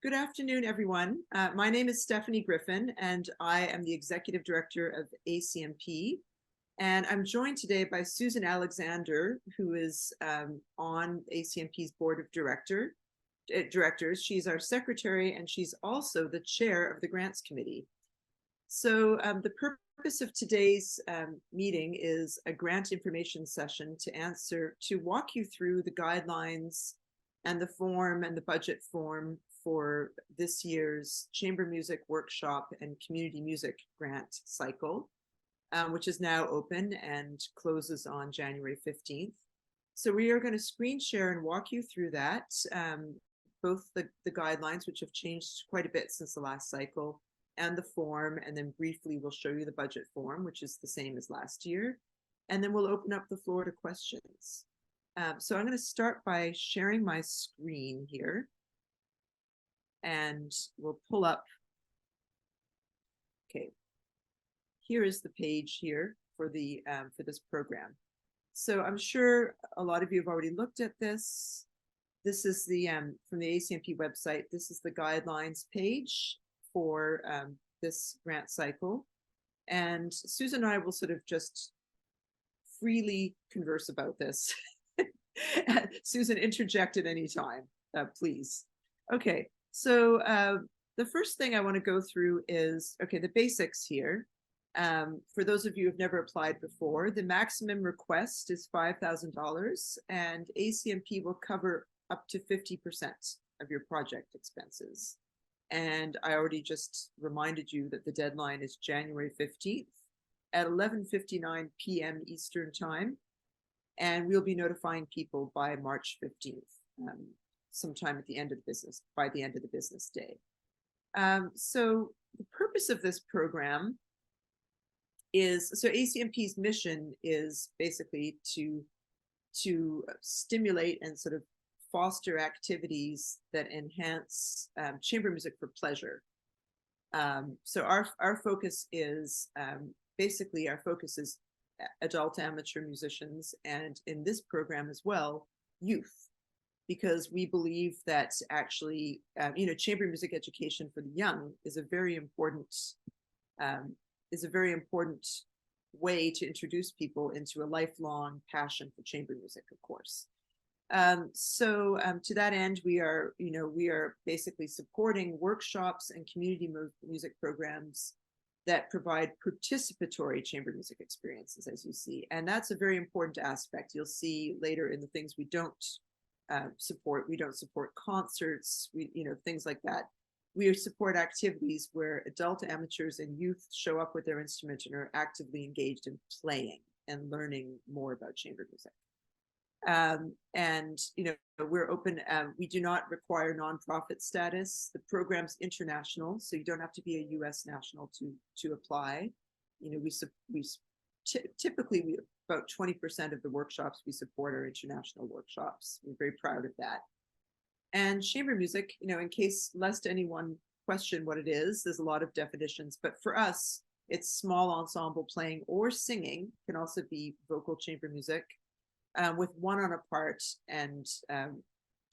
Good afternoon, everyone. My name is Stephanie Griffin, and I am the Executive Director of ACMP. And I'm joined today by Susan Alexander, who is on ACMP's Board of Directors. She's our Secretary, and she's also the Chair of the Grants Committee. So the purpose of today's meeting is a grant information session to walk you through the guidelines and the form and the budget form for this year's Chamber Music Workshop and Community Music Grant Cycle, which is now open and closes on January 15th. So we are going to screen share and walk you through that, both the guidelines, which have changed quite a bit since the last cycle, and the form, and then briefly we'll show you the budget form, which is the same as last year. And then we'll open up the floor to questions. So I'm going to start by sharing my screen here, and we'll pull up. Okay, here is the page here for the for this program. So I'm sure a lot of you have already looked at this. This is the from the ACMP website. This is the guidelines page for this grant cycle, and Susan and I will sort of just freely converse about this. Susan, interject at any time, please. Okay, so the first thing I want to go through is, okay, the basics here. For those of you who have never applied before, the maximum request is $5,000, and ACMP will cover up to 50% of your project expenses. And I already just reminded you that the deadline is January 15th at 11:59 p.m. Eastern Time. And we'll be notifying people by March 15th, sometime at the end of the business, by the end of the business day. So the purpose of this program is, so ACMP's mission is basically to stimulate and sort of foster activities that enhance chamber music for pleasure. So our focus is, basically our focus is adult amateur musicians, and in this program as well, youth, because we believe that actually, chamber music education for the young is a very important way to introduce people into a lifelong passion for chamber music, of course. To that end, we are basically supporting workshops and community music programs that provide participatory chamber music experiences, as you see. And that's a very important aspect. You'll see later in the things we don't support. We don't support concerts, things like that. We support activities where adult amateurs and youth show up with their instrument and are actively engaged in playing and learning more about chamber music. We're open. We do not require nonprofit status. The program's international, so you don't have to be a U.S. national to apply. Typically about 20% of the workshops we support are international workshops. We're very proud of that. And chamber music, in case lest anyone question what it is, there's a lot of definitions, but for us, it's small ensemble playing or singing. Can also be vocal chamber music. With one on a part and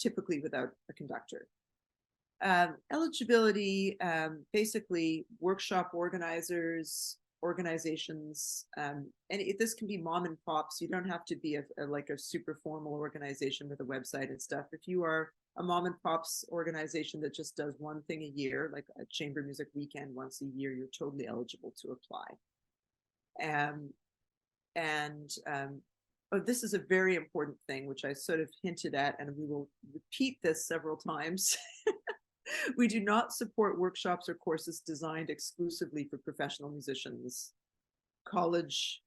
typically without a conductor. Eligibility, basically workshop organizations, and this can be mom and pops. You don't have to be like a super formal organization with a website and stuff. If you are a mom and pops organization that just does one thing a year, like a chamber music weekend once a year, you're totally eligible to apply. Oh, this is a very important thing, which I sort of hinted at, and we will repeat this several times. We do not support workshops or courses designed exclusively for professional musicians, college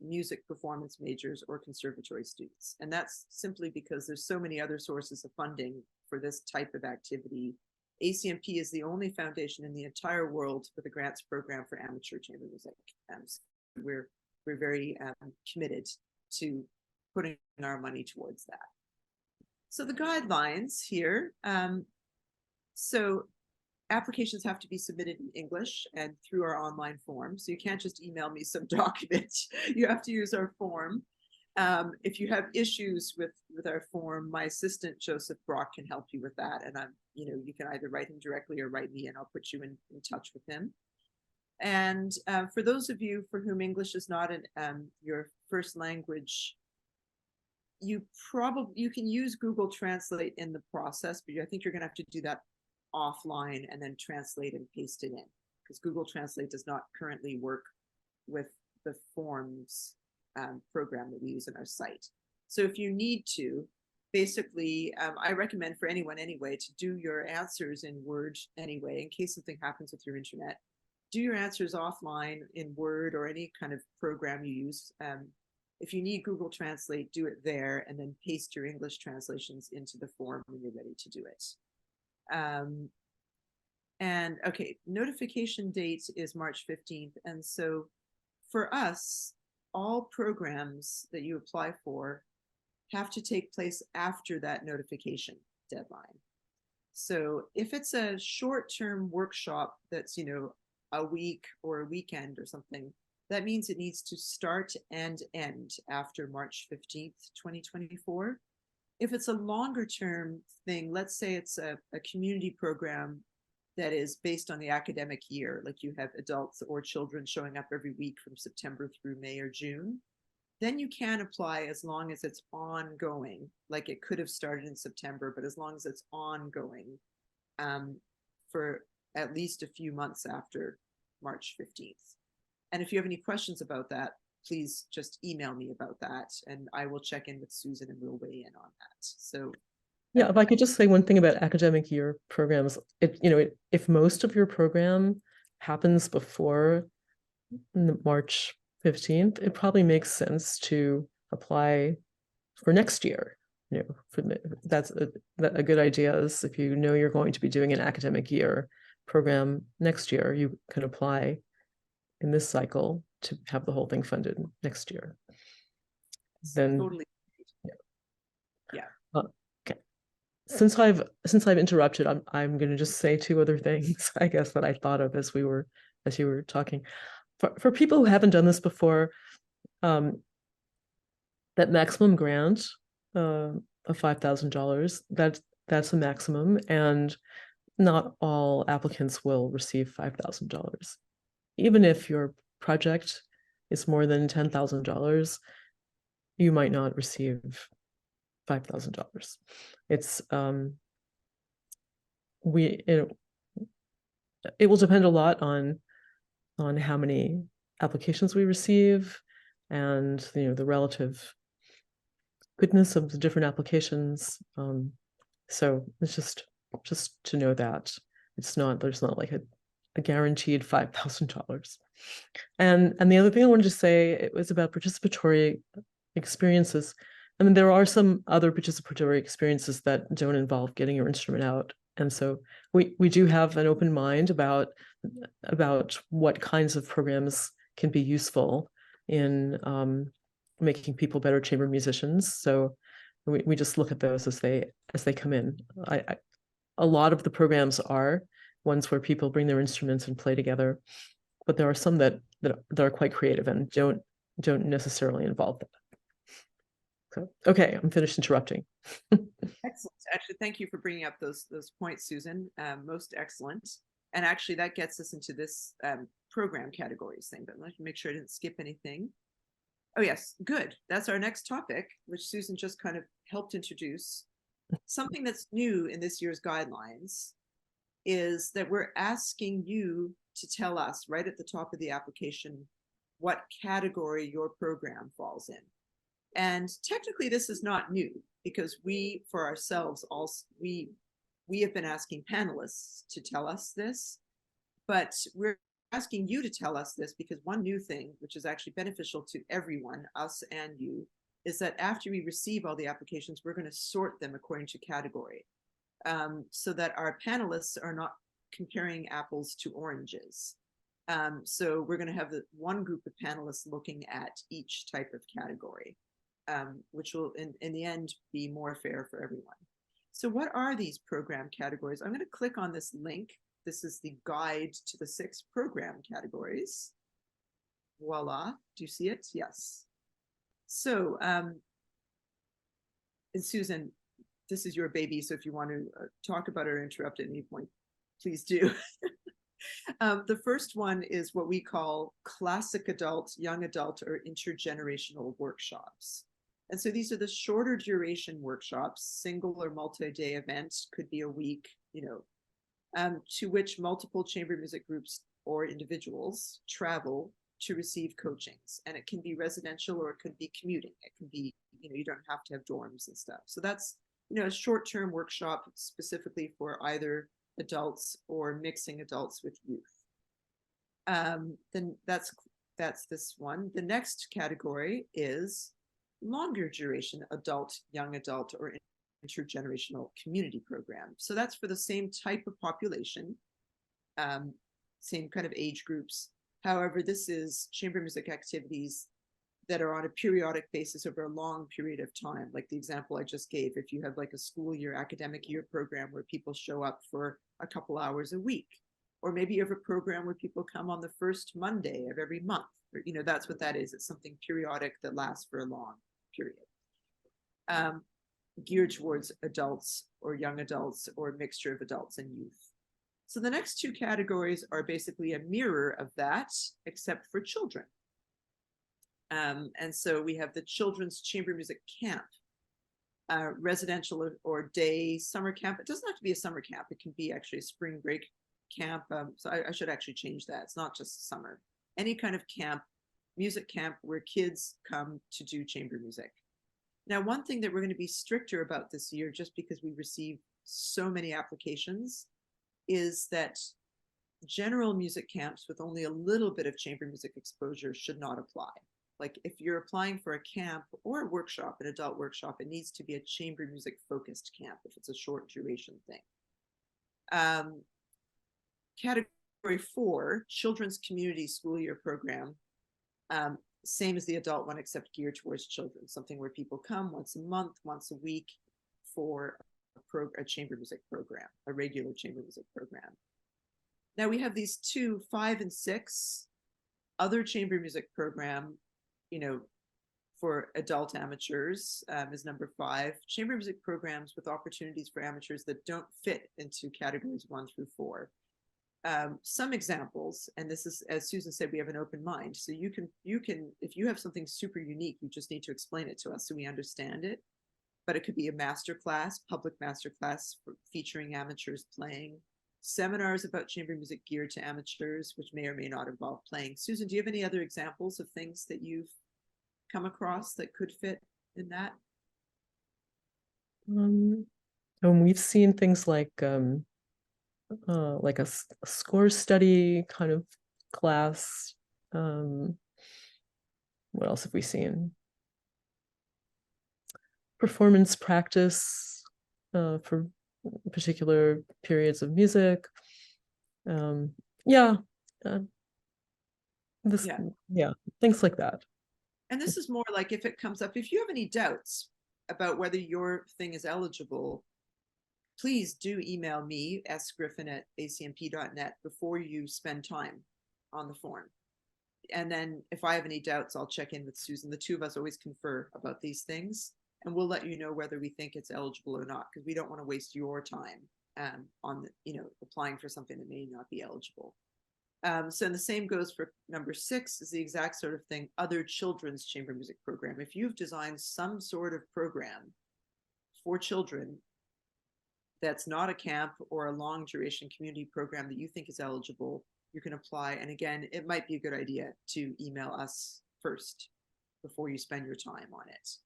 music performance majors, or conservatory students. And that's simply because there's so many other sources of funding for this type of activity. ACMP is the only foundation in the entire world with a grants program for amateur chamber music. So we're very committed to putting our money towards that. So the guidelines here, so applications have to be submitted in English and through our online form. So you can't just email me some document. You have to use our form. If you have issues with our form, my assistant Joseph Brock can help you with that. And you can either write him directly or write me, and I'll put you in touch with him. And for those of you for whom English is not your first language, you can use Google Translate in the process, but I think you're going to have to do that offline and then translate and paste it in, because Google Translate does not currently work with the forms program that we use in our site. So if you need to, basically, I recommend for anyone anyway to do your answers in Word anyway, in case something happens with your internet. Do your answers offline in Word or any kind of program you use. If you need Google Translate, do it there, and then paste your English translations into the form when you're ready to do it. And okay, notification date is March 15th. And so for us, all programs that you apply for have to take place after that notification deadline. So if it's a short-term workshop that's, a week or a weekend or something, that means it needs to start and end after March 15th, 2024. If it's a longer term thing, let's say it's a community program that is based on the academic year, like you have adults or children showing up every week from September through May or June, then you can apply as long as it's ongoing. Like it could have started in September, but as long as it's ongoing for at least a few months after March 15th. And if you have any questions about that, please just email me about that, and I will check in with Susan and we'll weigh in on that. So yeah, if I could just say one thing about academic year programs, if most of your program happens before March 15th, it probably makes sense to apply for next year. That's a good idea. Is if you know you're going to be doing an academic year program next year, you can apply in this cycle to have the whole thing funded next year. Then totally. Yeah. Okay. Since I've interrupted, I'm going to just say two other things, I guess, that I thought of as you were talking. For people who haven't done this before, that maximum grant of $5,000, that's a maximum, and not all applicants will receive $5,000. Even if your project is more than $10,000, you might not receive $5,000. It's it will depend a lot on how many applications we receive, and the relative goodness of the different applications. So it's just to know that there's not like a guaranteed $5,000. And the other thing I wanted to say, it was about participatory experiences. I mean, there are some other participatory experiences that don't involve getting your instrument out. And so we do have an open mind about what kinds of programs can be useful in making people better chamber musicians. So we just look at those as they come in. A lot of the programs are ones where people bring their instruments and play together, but there are some that are quite creative and don't necessarily involve that. So, okay, I'm finished interrupting. Excellent. Actually, thank you for bringing up those points, Susan. Most excellent. And actually, that gets us into this program categories thing. But let me make sure I didn't skip anything. Oh yes, good. That's our next topic, which Susan just kind of helped introduce. Something that's new in this year's guidelines is that we're asking you to tell us right at the top of the application what category your program falls in. And technically this is not new, because we, for ourselves, also we have been asking panelists to tell us this, but we're asking you to tell us this because one new thing, which is actually beneficial to everyone, us and you, is that after we receive all the applications, we're going to sort them according to category, so that our panelists are not comparing apples to oranges. So we're going to have one group of panelists looking at each type of category, which will in the end be more fair for everyone. So what are these program categories? I'm going to click on this link. This is the guide to the 6 program categories. Voila. Do you see it? Yes. So, and Susan, this is your baby, so if you want to talk about it or interrupt at any point, please do. The first one is what we call classic adult, young adult, or intergenerational workshops. And so these are the shorter duration workshops, single or multi-day events, could be a week, to which multiple chamber music groups or individuals travel to receive coachings. And it can be residential or it could be commuting. It can be, you don't have to have dorms and stuff. So that's, a short-term workshop specifically for either adults or mixing adults with youth. Then that's this one. The next category is longer duration adult, young adult, or intergenerational community program. So that's for the same type of population, same kind of age groups. However, this is chamber music activities that are on a periodic basis over a long period of time. Like the example I just gave, if you have like a school year, academic year program where people show up for a couple hours a week, or maybe you have a program where people come on the first Monday of every month, or, that's what that is. It's something periodic that lasts for a long period. Geared towards adults or young adults or a mixture of adults and youth. So the next two categories are basically a mirror of that, except for children. And so we have the Children's Chamber Music Camp, residential or day summer camp. It doesn't have to be a summer camp. It can be actually a spring break camp. So I should actually change that. It's not just summer. Any kind of camp, music camp where kids come to do chamber music. Now, one thing that we're going to be stricter about this year, just because we receive so many applications, is that general music camps with only a little bit of chamber music exposure should not apply. Like if you're applying for a camp or a workshop, an adult workshop, it needs to be a chamber music focused camp if it's a short duration thing. Category 4, children's community school year program. Same as the adult one, except geared towards children, something where people come once a month, once a week for a chamber music program, a regular chamber music program. Now we have these 2, 5, and 6 other chamber music program, for adult amateurs is number 5. Chamber music programs with opportunities for amateurs that don't fit into categories 1 through 4. Some examples, and this is, as Susan said, we have an open mind. So you can, if you have something super unique, you just need to explain it to us so we understand it. But it could be a masterclass, public masterclass featuring amateurs playing, seminars about chamber music geared to amateurs, which may or may not involve playing. Susan, do you have any other examples of things that you've come across that could fit in that? And we've seen things like a score study kind of class. What else have we seen? Performance practice for particular periods of music. Yeah, things like that. And this is more like if it comes up, if you have any doubts about whether your thing is eligible, please do email me, sgriffin@acmp.net, before you spend time on the form. And then if I have any doubts, I'll check in with Susan. The two of us always confer about these things, and we'll let you know whether we think it's eligible or not, because we don't want to waste your time on applying for something that may not be eligible. So the same goes for number 6, is the exact sort of thing, other children's chamber music program. If you've designed some sort of program for children that's not a camp or a long duration community program that you think is eligible, you can apply. And again, it might be a good idea to email us first before you spend your time on it.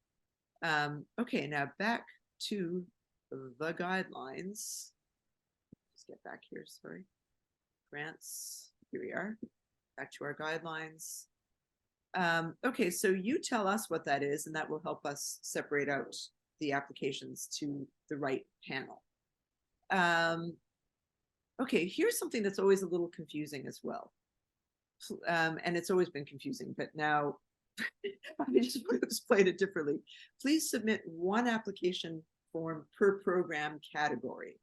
Okay, now back to the guidelines. Let's get back here, sorry. Grants, here we are, back to our guidelines. Okay, so you tell us what that is, and that will help us separate out the applications to the right panel. Okay, here's something that's always a little confusing as well. And it's always been confusing, but now I just want to explain it differently. Please submit one application form per program category.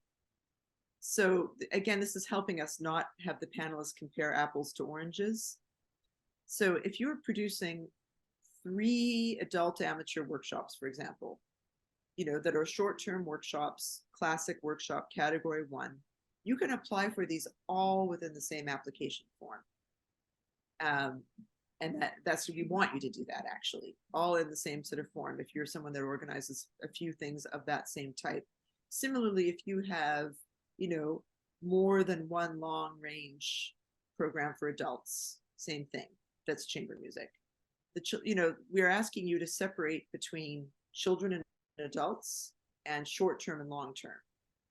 So again, this is helping us not have the panelists compare apples to oranges. So if you're producing 3 adult amateur workshops, for example, that are short-term workshops, classic workshop, category 1, you can apply for these all within the same application form. And that's what we want you to do, that actually, all in the same sort of form, if you're someone that organizes a few things of that same type. Similarly, if you have, more than one long range program for adults, same thing, that's chamber music. We're asking you to separate between children and adults and short-term and long-term.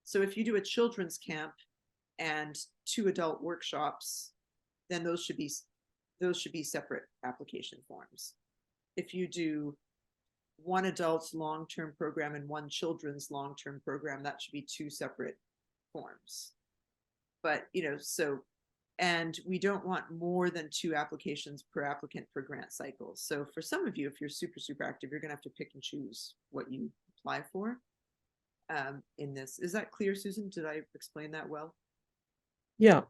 So if you do a children's camp and 2 adult workshops, then those should be separate application forms. If you do 1 adult long-term program and 1 children's long-term program, that should be 2 separate forms. But, and we don't want more than 2 applications per applicant per grant cycle. So for some of you, if you're super, super active, you're going to have to pick and choose what you apply for in this. Is that clear, Susan? Did I explain that well? Yeah.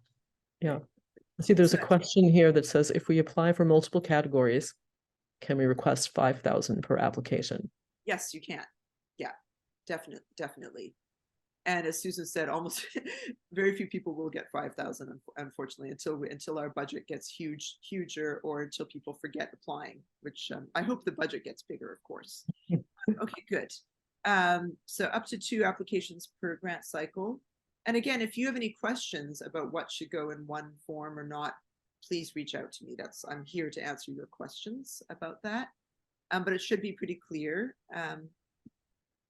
I see there's a question here that says, if we apply for multiple categories, can we request 5,000 per application? Yes, you can. Yeah, definitely. And as Susan said, almost very few people will get 5,000, unfortunately, until our budget gets huger, or until people forget applying, which I hope the budget gets bigger, of course. Okay, good. So up to 2 applications per grant cycle. And again, if you have any questions about what should go in one form or not, please reach out to me. I'm here to answer your questions about that. But it should be pretty clear.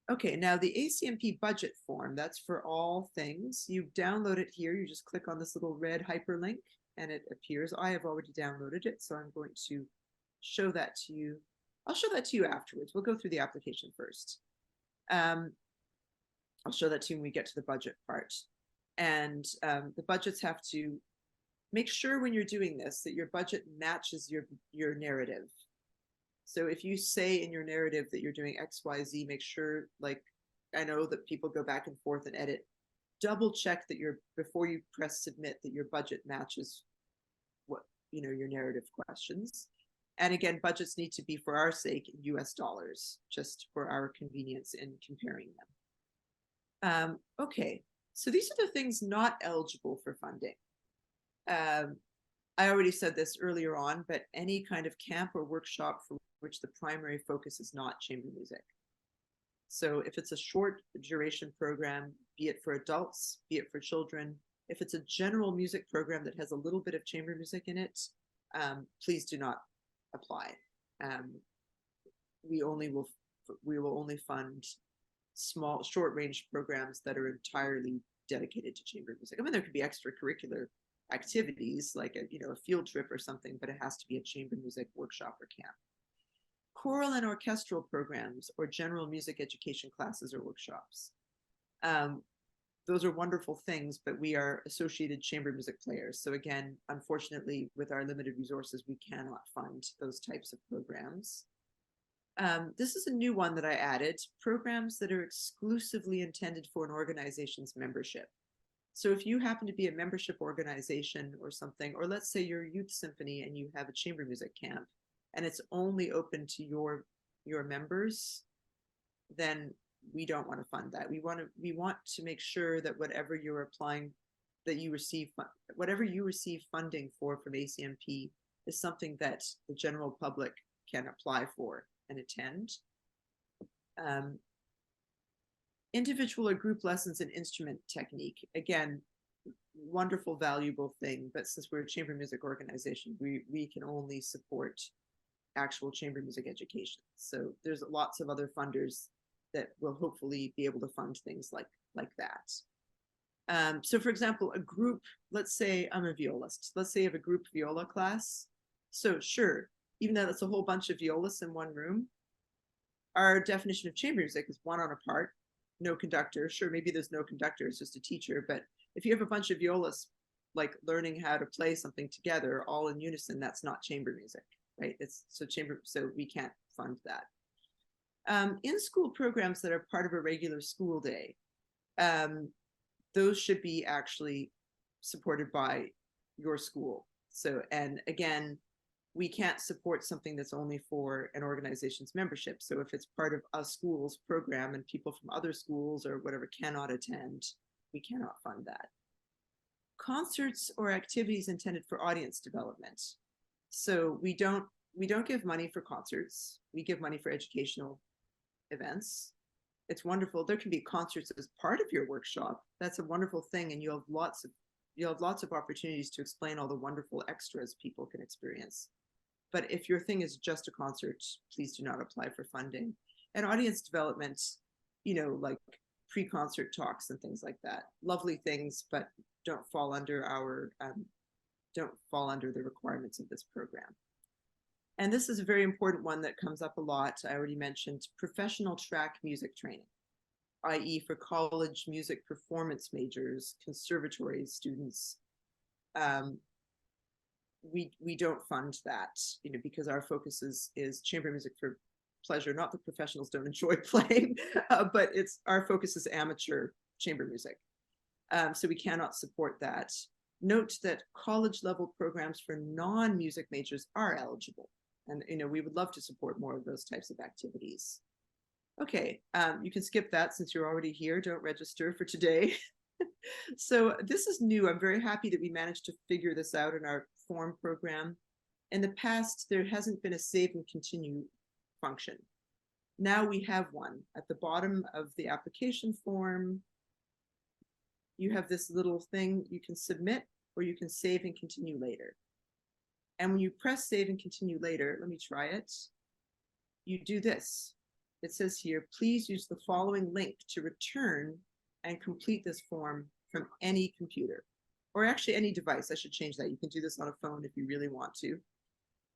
Okay, now the ACMP budget form, that's for all things. You download it here. You just click on this little red hyperlink and it appears. I have already downloaded it, so I'm going to show that to you. I'll show that to you afterwards. We'll go through the application first. I'll show that to you when we get to the budget part. And the budgets have to make sure when you're doing this that your budget matches your narrative. So if you say in your narrative that you're doing X, Y, Z, make sure, like, I know that people go back and forth and edit, double check that before you press submit, that your budget matches what, your narrative questions. And again, budgets need to be, for our sake, in US dollars, just for our convenience in comparing them. Okay, so these are the things not eligible for funding. I already said this earlier on, but any kind of camp or workshop for which the primary focus is not chamber music. So if it's a short duration program, be it for adults, be it for children, if it's a general music program that has a little bit of chamber music in it, please do not apply. We will only fund small, short range programs that are entirely dedicated to chamber music. I mean, there could be extracurricular activities like a field trip or something, but it has to be a chamber music workshop or camp. Choral and orchestral programs or general music education classes or workshops. Those are wonderful things, but we are associated chamber music players. So again, unfortunately, with our limited resources, we cannot fund those types of programs. This is a new one that I added, programs that are exclusively intended for an organization's membership. So if you happen to be a membership organization or something, or let's say you're a youth symphony and you have a chamber music camp and it's only open to your members, then we don't want to fund that. We want to make sure that whatever you're applying, that you receive, whatever you receive funding for from ACMP is something that the general public can apply for and attend. Individual or group lessons in instrument technique. Again, wonderful, valuable thing, but since we're a chamber music organization, we can only support actual chamber music education. So there's lots of other funders that will hopefully be able to fund things like that. So for example, a group, let's say I'm a violist. Let's say you have a group viola class. So sure, even though that's a whole bunch of violists in one room, our definition of chamber music is one on a part, no conductor. Sure, maybe there's no conductor, it's just a teacher. But if you have a bunch of violists like learning how to play something together all in unison, that's not chamber music, right? So we can't fund that. In-school programs that are part of a regular school day, those should be actually supported by your school. So, and again, we can't support something that's only for an organization's membership. So if it's part of a school's program and people from other schools or whatever cannot attend, we cannot fund that. Concerts or activities intended for audience development. So we don't give money for concerts. We give money for educational events. It's wonderful. There can be concerts as part of your workshop. That's a wonderful thing, and you'll have lots of opportunities to explain all the wonderful extras people can experience. But if your thing is just a concert, please do not apply for funding. And audience development, like pre-concert talks and things like that. Lovely things, but don't fall under the requirements of this program. And this is a very important one that comes up a lot. I already mentioned professional track music training, i.e. for college music performance majors, conservatory students. We don't fund that, because our focus is chamber music for pleasure. Not that professionals don't enjoy playing, but our focus is amateur chamber music. So we cannot support that. Note that college level programs for non-music majors are eligible. And, we would love to support more of those types of activities. Okay, you can skip that since you're already here. Don't register for today. So this is new. I'm very happy that we managed to figure this out in our form program. In the past, there hasn't been a save and continue function. Now we have one. At the bottom of the application form, you have this little thing you can submit, or you can save and continue later. And when you press save and continue later, let me try it. You do this. It says here, please use the following link to return and complete this form from any computer, or actually any device. I should change that. You can do this on a phone if you really want to.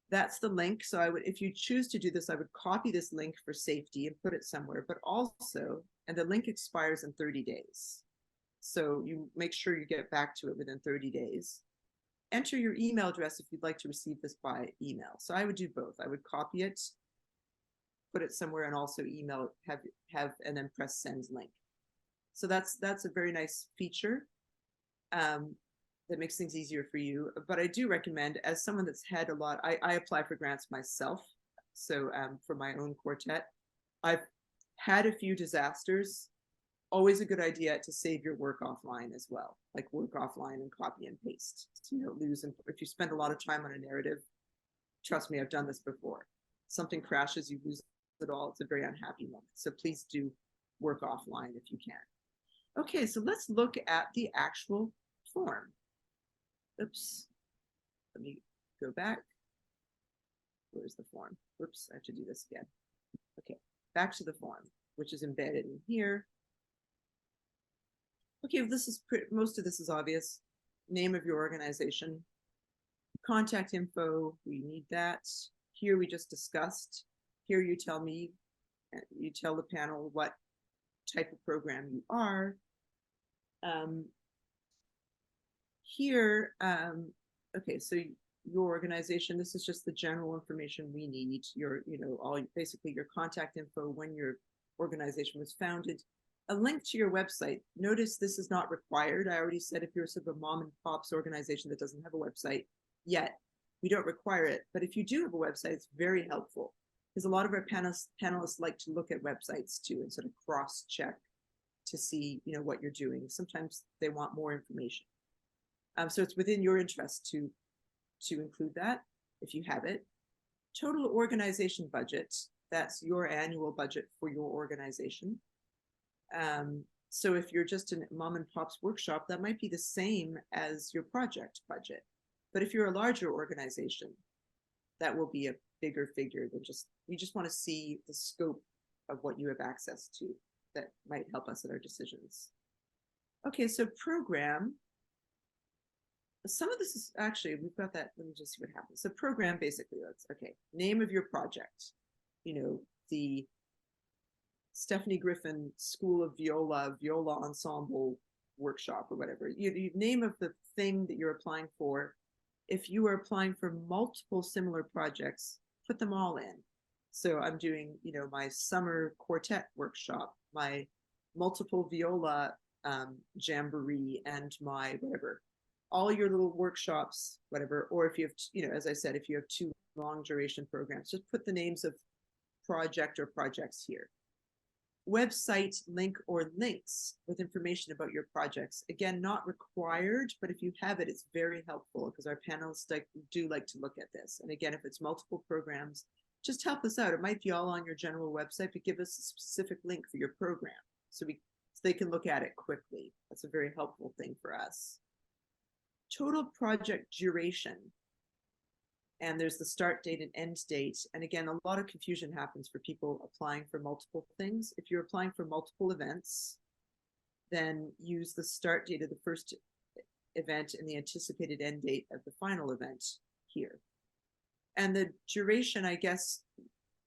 That's the link. So if you choose to do this, I would copy this link for safety and put it somewhere, but also, and the link expires in 30 days. So you make sure you get back to it within 30 days. Enter your email address if you'd like to receive this by email. So I would do both. I would copy it, put it somewhere, and also email it, and then press send link. So that's a very nice feature that makes things easier for you. But I do recommend, as someone that's had a lot, I apply for grants myself. So for my own quartet, I've had a few disasters. Always a good idea to save your work offline as well, like work offline and copy and paste. So you don't lose. And if you spend a lot of time on a narrative, trust me, I've done this before. Something crashes, you lose it all. It's a very unhappy moment. So please do work offline if you can. Okay, so let's look at the actual form. Oops, let me go back. Where's the form? Oops, I have to do this again. Okay, back to the form, which is embedded in here. Okay, most of this is obvious. Name of your organization, contact info, we need that. Here we just discussed. Here you tell the panel what type of program you are. Okay, so your organization, this is just the general information we need. Basically your contact info, when your organization was founded, a link to your website. Notice this is not required. I already said if you're sort of a mom and pops organization that doesn't have a website yet, we don't require it. But if you do have a website, it's very helpful, because a lot of our panelists like to look at websites too and sort of cross-check to see what you're doing. Sometimes they want more information. So it's within your interest to include that if you have it. Total organization budget, that's your annual budget for your organization. So if you're just a mom and pop's workshop, that might be the same as your project budget. But if you're a larger organization, that will be a bigger figure than we just want to see the scope of what you have access to that might help us in our decisions. Okay, so program. Some of this is actually, we've got that. Let me just see what happens. So program, basically, okay. Name of your project. The Stephanie Griffin School of Viola Ensemble workshop or whatever. You name of the thing that you're applying for. If you are applying for multiple similar projects, put them all in. So I'm doing, my summer quartet workshop, my multiple viola jamboree, and my whatever. all your little workshops, whatever, or if you have, you know, as I said, if you have 2 long duration programs, just put the names of project or projects here. Website link or links with information about your projects. Again, not required, but if you have it, it's very helpful because our panelists do like to look at this. And again, if it's multiple programs, just help us out. It might be all on your general website, but give us a specific link for your program so they can look at it quickly. That's a very helpful thing for us. Total project duration. And there's the start date and end date. And again, a lot of confusion happens for people applying for multiple things. If you're applying for multiple events, then use the start date of the first event and the anticipated end date of the final event here. And the duration, I guess,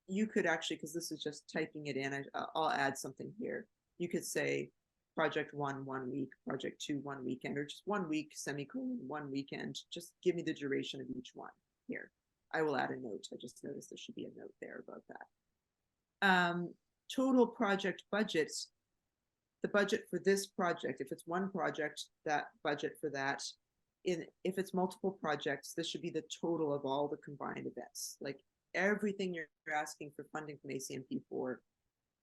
you could actually, because this is just typing it in, I'll add something here. You could say project 1, 1 week, project 2, 1 weekend, or just 1 week, semicolon, 1 weekend. Just give me the duration of each one. Here, I will add a note. I just noticed there should be a note there about that. Total project budget, the budget for this project, if it's one project, that budget for that. If it's multiple projects, this should be the total of all the combined events. Like everything you're asking for funding from ACMP for,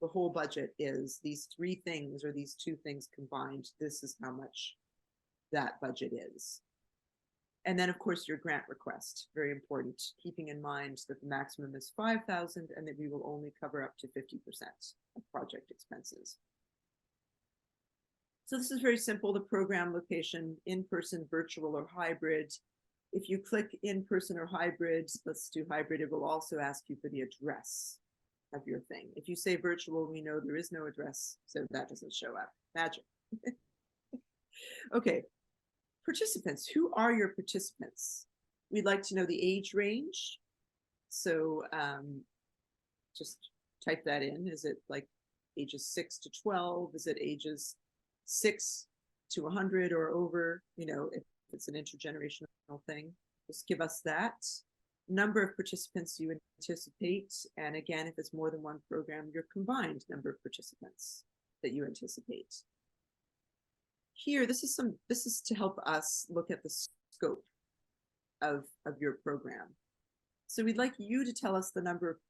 the whole budget is these 3 things or these 2 things combined. This is how much that budget is. And then, of course, your grant request, very important, keeping in mind that the maximum is 5,000 and that we will only cover up to 50% of project expenses. So this is very simple, the program location, in-person, virtual, or hybrid. If you click in-person or hybrid, let's do hybrid, it will also ask you for the address of your thing. If you say virtual, we know there is no address, so that doesn't show up. Magic. Okay. Participants, who are your participants? We'd like to know the age range. So just type that in. Is it like ages 6 to 12? Is it ages 6 to 100 or over? You know, if it's an intergenerational thing, just give us that. Number of participants you anticipate. And again, if it's more than one program, your combined number of participants that you anticipate. Here, this is to help us look at the scope of your program. So we'd like you to tell us the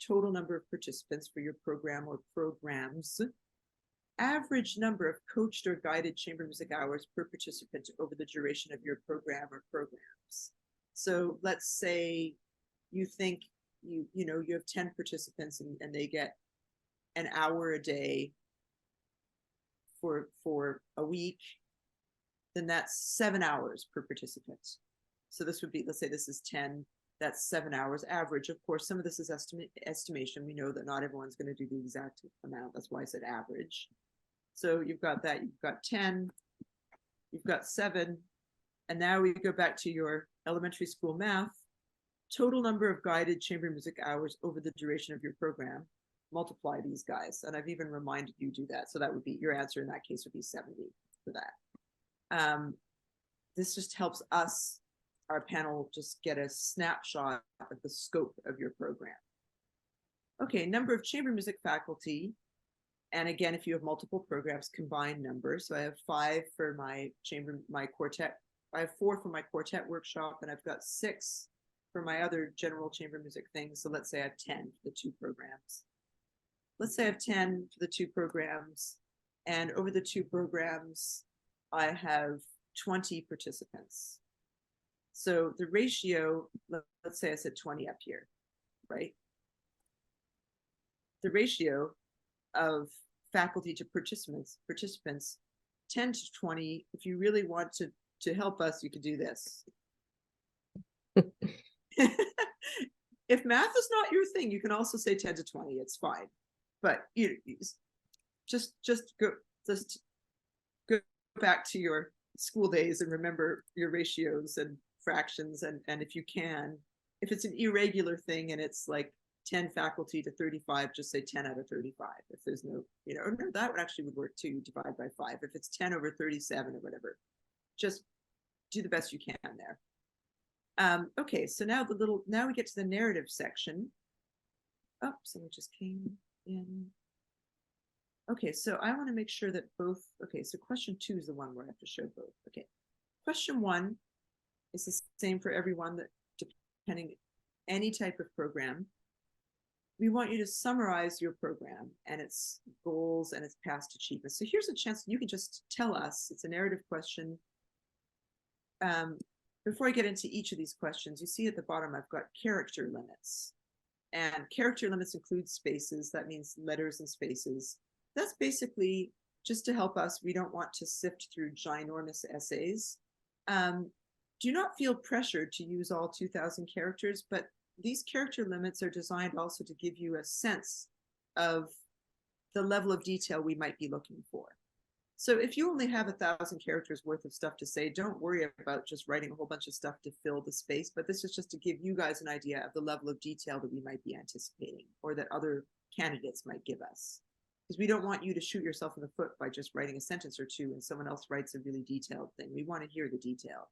total number of participants for your program or programs, average number of coached or guided chamber music hours per participant over the duration of your program or programs. So let's say you think you have 10 participants and they get an hour a day for a week. Then that's 7 hours per participant. So this would be, let's say this is 10, that's 7 hours average. Of course, some of this is estimation. We know that not everyone's going to do the exact amount. That's why I said average. So you've got that, you've got 10, you've got 7, and now we go back to your elementary school math. Total number of guided chamber music hours over the duration of your program. Multiply these guys. And I've even reminded you to do that. So that would be, your answer in that case would be 70 for that. This just helps us, our panel, just get a snapshot of the scope of your program. Okay, number of chamber music faculty. And again, if you have multiple programs, combined numbers. So I have 5 for my quartet. I have 4 for my quartet workshop, and I've got 6 for my other general chamber music things. So let's say I have 10 for the 2 programs. Let's say I have 10 for the 2 programs. And over the 2 programs, I have 20 participants. So the ratio, let's say I said 20 up here, right? The ratio of faculty to participants 10 to 20. If you really want to help us, you could do this. If math is not your thing, you can also say 10 to 20. It's fine, but you just go back to your school days and remember your ratios and fractions, and if you can, if it's an irregular thing and it's like 10 faculty to 35, just say 10 out of 35. If there's no, no, that actually would work too, divide by 5. If it's 10 over 37 or whatever, just do the best you can there. Okay, so now we get to the narrative section. Oh, someone just came in. Okay, so I want to make sure that both, okay, so question 2 is the one where I have to show both. Okay, question 1, It's the same for everyone, that depending any type of program. We want you to summarize your program and its goals and its past achievements. So here's a chance you can just tell us. It's a narrative question. Before I get into each of these questions, you see at the bottom, I've got character limits. And character limits include spaces. That means letters and spaces. That's basically just to help us. We don't want to sift through ginormous essays. Do not feel pressured to use all 2,000 characters, but these character limits are designed also to give you a sense of the level of detail we might be looking for. So if you only have 1,000 characters worth of stuff to say, don't worry about just writing a whole bunch of stuff to fill the space, but this is just to give you guys an idea of the level of detail that we might be anticipating, or that other candidates might give us. Because we don't want you to shoot yourself in the foot by just writing a sentence or two and someone else writes a really detailed thing. We want to hear the detail.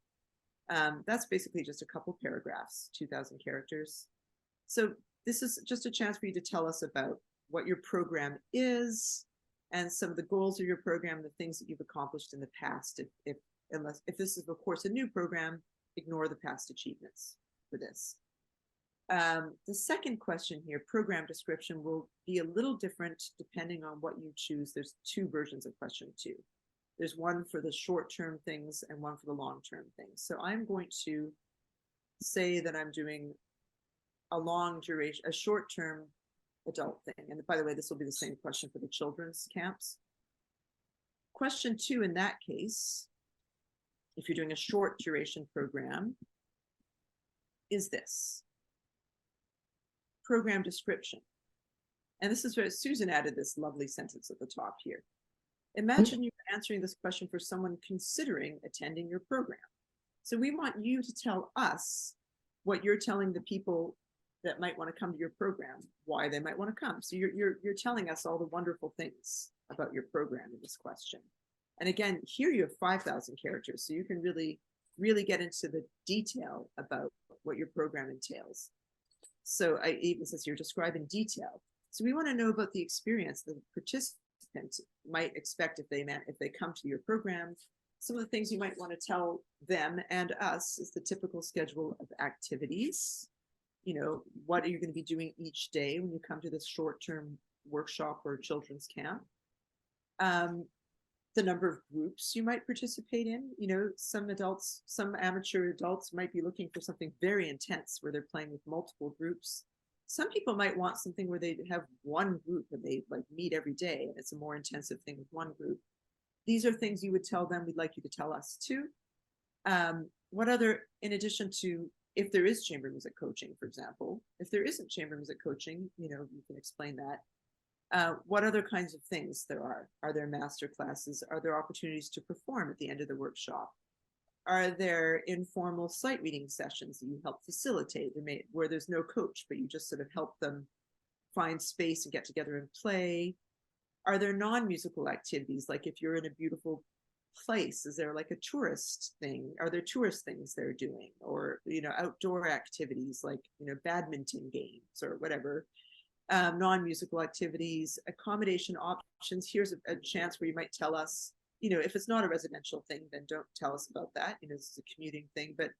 That's basically just a couple paragraphs, 2,000 characters. So this is just a chance for you to tell us about what your program is and some of the goals of your program, the things that you've accomplished in the past. If this is, of course, a new program, ignore the past achievements for this. The second question here, program description, will be a little different depending on what you choose. There's two versions of question 2. There's one for the short-term things and one for the long-term things. So I'm going to say that I'm doing a long duration, a short-term adult thing. And by the way, this will be the same question for the children's camps. Question 2 in that case, if you're doing a short duration program, is this. Program description. And this is where Susan added this lovely sentence at the top here. Imagine you're answering this question for someone considering attending your program. So we want you to tell us what you're telling the people that might want to come to your program, why they might want to come. So you're telling us all the wonderful things about your program in this question. And again, here you have 5,000 characters, so you can really, really get into the detail about what your program entails. So I even says you're describing detail. So we want to know about the experience the participant might expect if they come to your program. Some of the things you might want to tell them and us is the typical schedule of activities. You know, what are you going to be doing each day when you come to this short-term workshop or children's camp? The number of groups you might participate in. You know, some amateur adults might be looking for something very intense where they're playing with multiple groups. Some people might want something where they have one group and they like meet every day and it's a more intensive thing with one group. These are things you would tell them. We'd like you to tell us too. What other, in addition to, if there is chamber music coaching, for example, if there isn't chamber music coaching, you know, you can explain that. What other kinds of things there are? Are there master classes? Are there opportunities to perform at the end of the workshop? Are there informal sight reading sessions that you help facilitate, where there's no coach, but you just sort of help them find space and get together and play? Are there non-musical activities? Like if you're in a beautiful place, is there like a tourist thing? Are there tourist things they're doing? Or, you know, outdoor activities like, you know, badminton games or whatever. Non-musical activities, accommodation options. Here's a chance where you might tell us, you know, if it's not a residential thing, then don't tell us about that. You know, this is a commuting thing, but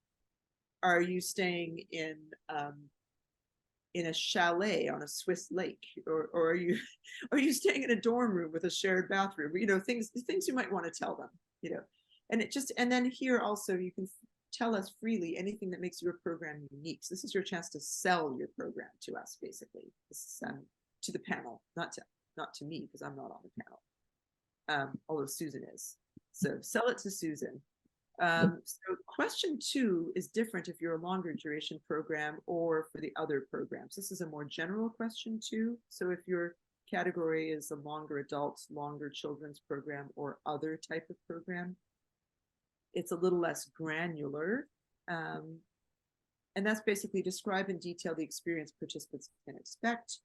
are you staying in a chalet on a Swiss lake, or are you staying in a dorm room with a shared bathroom? You know, things you might want to tell them, you know. And then here also you can tell us freely anything that makes your program unique. So this is your chance to sell your program to us, basically. This is, to the panel, not to me, because I'm not on the panel. Although Susan is. So sell it to Susan. So question 2 is different if you're a longer duration program or for the other programs. This is a more general question 2. So if your category is a longer adult, longer children's program, or other type of program, it's a little less granular. And that's basically describe in detail the experience participants can expect.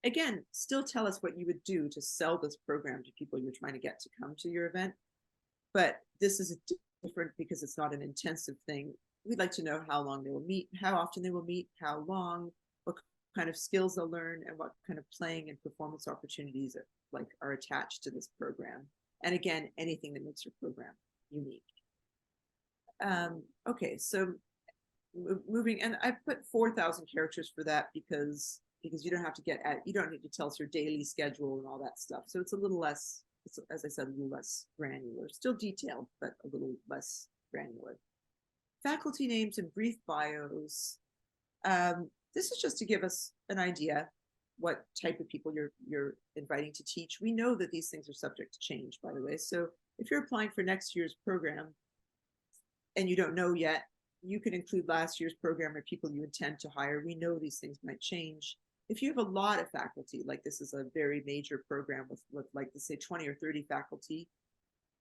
Again, still tell us what you would do to sell this program to people you're trying to get to come to your event. But this is different because it's not an intensive thing. We'd like to know how long they will meet, how often they will meet, how long, what kind of skills they'll learn, and what kind of playing and performance opportunities are attached to this program. And again, anything that makes your program unique. Okay, so moving, and I put 4,000 characters for that because you don't have to get at, you don't need to tell us your daily schedule and all that stuff. So it's a little less, it's, as I said, a little less granular, still detailed, but a little less granular. Faculty names and brief bios. This is just to give us an idea what type of people you're inviting to teach. We know that these things are subject to change, by the way. So if you're applying for next year's program and you don't know yet, you can include last year's program or people you intend to hire. We know these things might change. If you have a lot of faculty, like this is a very major program with like, let's say 20 or 30 faculty,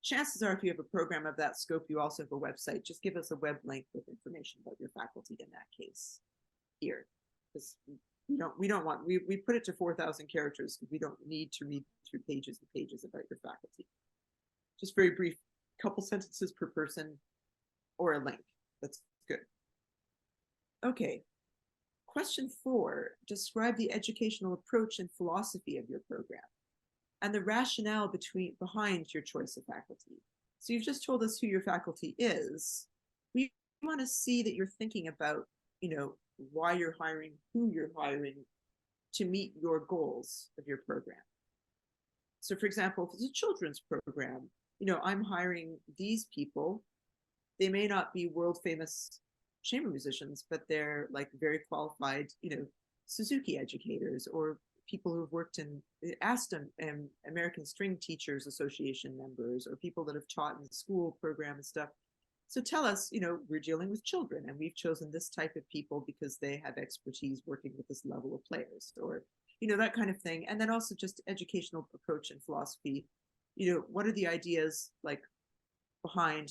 chances are if you have a program of that scope, you also have a website. Just give us a web link with information about your faculty in that case here. Because we don't want, we put it to 4,000 characters because we don't need to read through pages and pages about your faculty. Just very brief, couple sentences per person or a link. That's good. Okay. Question 4, describe the educational approach and philosophy of your program and the rationale behind your choice of faculty. So you've just told us who your faculty is. We want to see that you're thinking about, why you're hiring, who you're hiring to meet your goals of your program. So for example, if it's a children's program, I'm hiring these people. They may not be world famous chamber musicians, but they're like very qualified, Suzuki educators or people who've worked in ASTM and American String Teachers Association members or people that have taught in the school program and stuff. So tell us, we're dealing with children and we've chosen this type of people because they have expertise working with this level of players or, that kind of thing. And then also just educational approach and philosophy. What are the ideas like behind,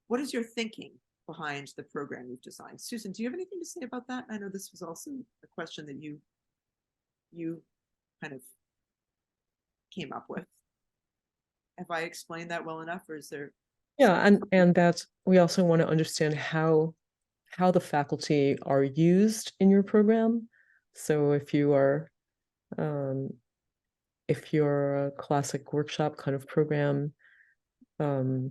what is your thinking behind the program you've designed? Susan, do you have anything to say about that? I know this was also a question that you kind of came up with. Have I explained that well enough, or is there? Yeah, and that we also want to understand how the faculty are used in your program. So if you're a classic workshop kind of program, how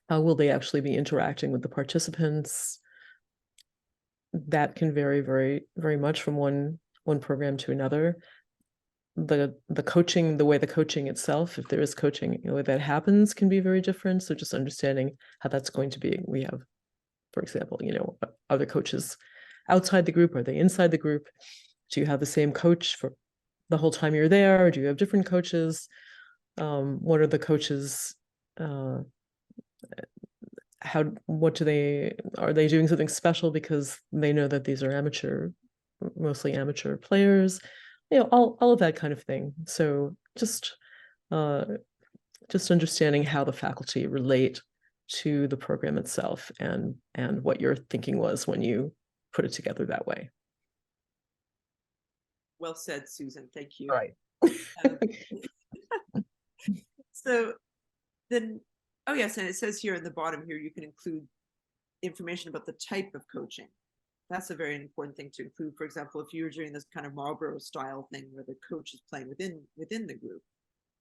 will they actually be interacting with the participants? That can vary very, very much from one program to another. The coaching, the way the coaching itself, if there is coaching, the way that happens can be very different. So just understanding how that's going to be. We have, for example, other coaches outside the group? Are they inside the group? Do you have the same coach for the whole time you're there? Or do you have different coaches? What are the coaches? Are they doing something special because they know that these are mostly amateur players? All of that kind of thing. So just understanding how the faculty relate to the program itself and what your thinking was when you put it together that way. Well said, Susan. Thank you. Right. So then, oh yes, and it says here in the bottom here, you can include information about the type of coaching. That's a very important thing to include. For example, if you're doing this kind of Marlboro style thing where the coach is playing within the group,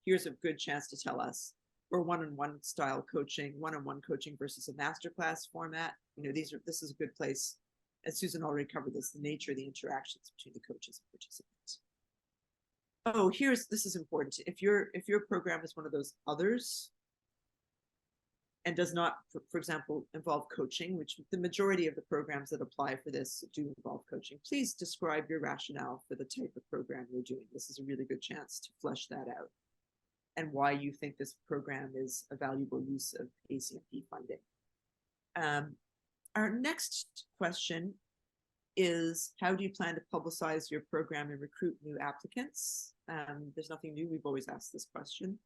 here's a good chance to tell us. Or one-on-one style coaching, one-on-one coaching versus a masterclass format. This is a good place. And Susan already covered this, the nature of the interactions between the coaches and participants. Oh, this is important. If your program is one of those others and does not, for example, involve coaching, which the majority of the programs that apply for this do involve coaching, please describe your rationale for the type of program you're doing. This is a really good chance to flesh that out and why you think this program is a valuable use of ACMP funding. Our next question is, how do you plan to publicize your program and recruit new applicants? There's nothing new. We've always asked this question.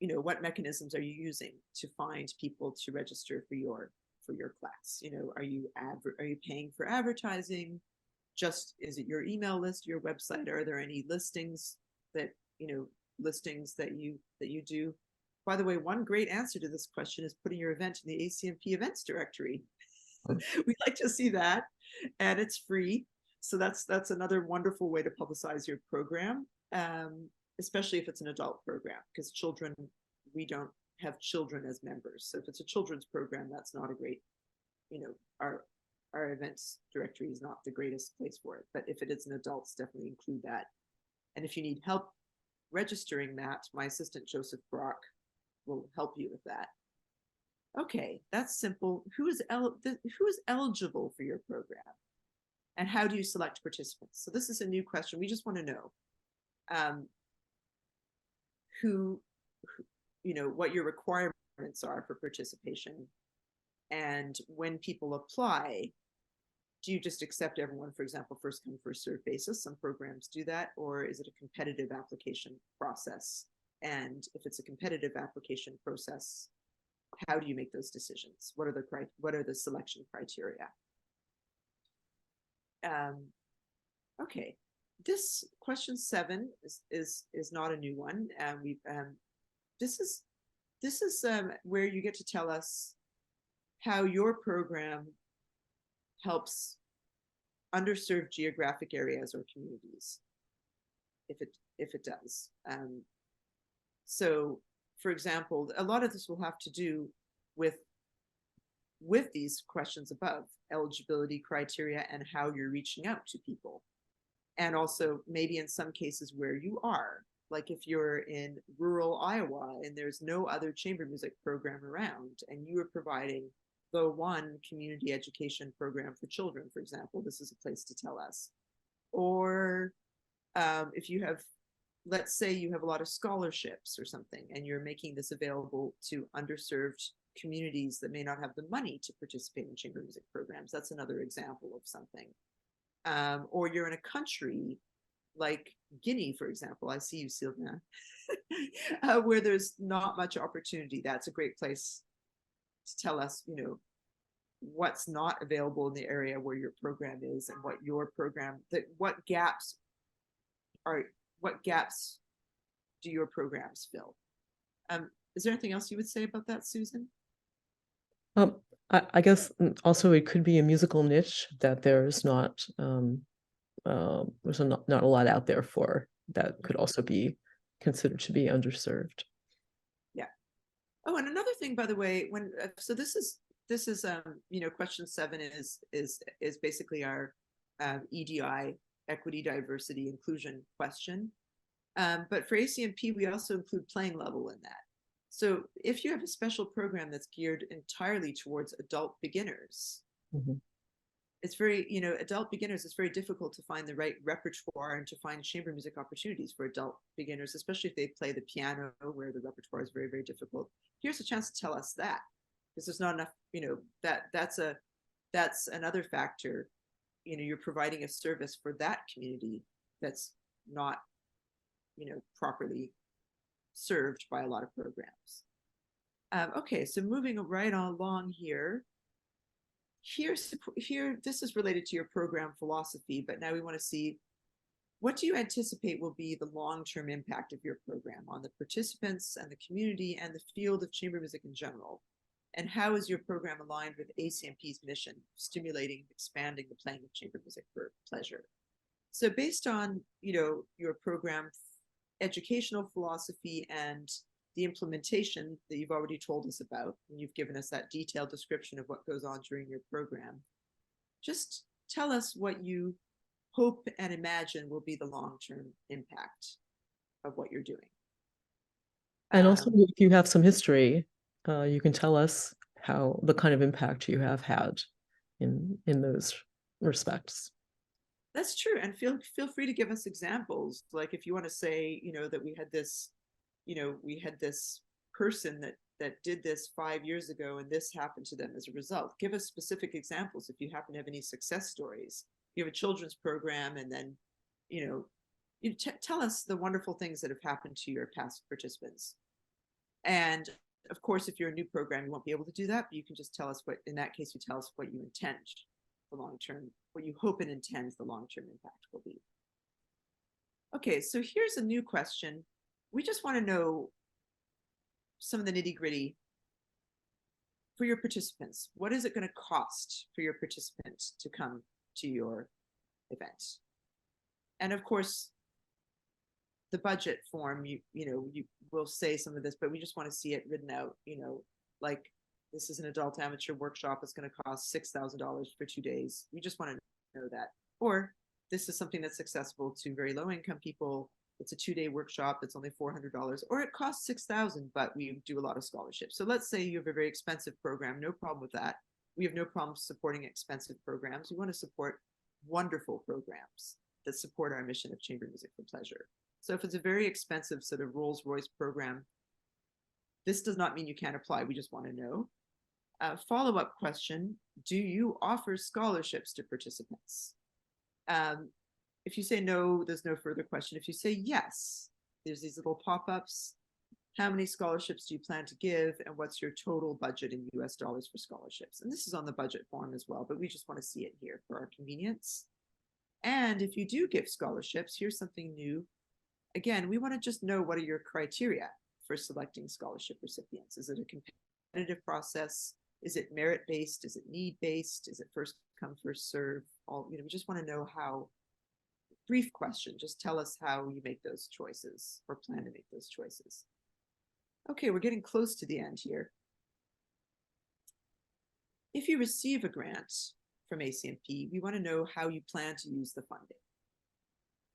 What mechanisms are you using to find people to register for your class? Are you paying for advertising? Is it your email list, your website? Are there any listings that you do? By the way, one great answer to this question is putting your event in the ACMP events directory. We'd like to see that, and it's free. So that's another wonderful way to publicize your program, especially if it's an adult program, because children we don't have children as members. So if it's a children's program, that's not a great, you know, our events directory is not the greatest place for it. But if it is an adults, definitely include that. And if you need help registering that, my assistant Joseph Brock will help you with that. Okay, that's simple. Who is eligible for your program? And how do you select participants? So this is a new question. We just want to know who, you know, what your requirements are for participation. And when people apply, do you just accept everyone, for example, first come, first served basis? Some programs do that, or is it a competitive application process? And if it's a competitive application process, how do you make those decisions? What are the selection criteria? Okay, this question 7 is not a new one, and this is where you get to tell us how your program helps underserved geographic areas or communities, if it does. So, for example, a lot of this will have to do with these questions above, eligibility criteria and how you're reaching out to people. And also maybe in some cases where you are, like if you're in rural Iowa and there's no other chamber music program around and you are providing the one community education program for children, for example, this is a place to tell us. Or if you have, let's say you have a lot of scholarships or something and you're making this available to underserved communities that may not have the money to participate in chamber music programs. That's another example of something. Or you're in a country like Guinea, for example. I see you, Sylvia, where there's not much opportunity. That's a great place to tell us, you know, what's not available in the area where your program is and what your program, what gaps do your programs fill? Is there anything else you would say about that, Susan? I guess also it could be a musical niche that there's not there's not a lot out there for, that could also be considered to be underserved. Yeah. Oh, and another thing, by the way, when so this is you know, question 7 is basically our EDI, equity, diversity, inclusion question. But for ACMP, we also include playing level in that. So if you have a special program that's geared entirely towards adult beginners, it's very, you know, adult beginners, it's very difficult to find the right repertoire and to find chamber music opportunities for adult beginners, especially if they play the piano, where the repertoire is very, very difficult. Here's a chance to tell us that, because there's not enough, you know, that's another factor. You know, you're providing a service for that community that's not, you know, properly served by a lot of programs. Okay, so moving right along here. This is related to your program philosophy, but now we want to see, what do you anticipate will be the long-term impact of your program on the participants and the community and the field of chamber music in general? And how is your program aligned with ACMP's mission, stimulating, expanding the playing of chamber music for pleasure? So based on, you know, your program educational philosophy and the implementation that you've already told us about, and you've given us that detailed description of what goes on during your program, just tell us what you hope and imagine will be the long-term impact of what you're doing. And also, if you have some history, you can tell us how the kind of impact you have had in those respects. That's true, and feel free to give us examples. Like if you want to say, you know, that we had this, you know, we had this person that did this 5 years ago and this happened to them as a result. Give us specific examples if you happen to have any success stories. You have a children's program, and then, you know, you tell us the wonderful things that have happened to your past participants. And of course, if you're a new program, you won't be able to do that, but you can just tell us what, in that case, you tell us what you intend the long-term, what you hope and intend the long-term impact will be. Okay, so here's a new question. We just want to know some of the nitty-gritty for your participants. What is it going to cost for your participants to come to your event? And of course, the budget form, you will say some of this, but we just want to see it written out, like this is an adult amateur workshop. It's going to cost $6,000 for 2 days. We just want to know that. Or this is something that's accessible to very low income people. It's a 2-day workshop. It's only $400, or it costs $6,000, but we do a lot of scholarships. So let's say you have a very expensive program. No problem with that. We have no problem supporting expensive programs. We want to support wonderful programs that support our mission of chamber music for pleasure. So if it's a very expensive sort of Rolls-Royce program, this does not mean you can't apply. We just want to know. Follow-up question, do you offer scholarships to participants? If you say no, there's no further question. If you say yes, there's these little pop-ups. How many scholarships do you plan to give? And what's your total budget in US dollars for scholarships? And this is on the budget form as well, but we just want to see it here for our convenience. And if you do give scholarships, here's something new. Again, we want to just know what are your criteria for selecting scholarship recipients. Is it a competitive process? Is it merit-based? Is it need-based? Is it first come, first serve? We just want to know how. Brief question, just tell us how you make those choices or plan to make those choices. Okay, we're getting close to the end here. If you receive a grant from ACMP, we want to know how you plan to use the funding.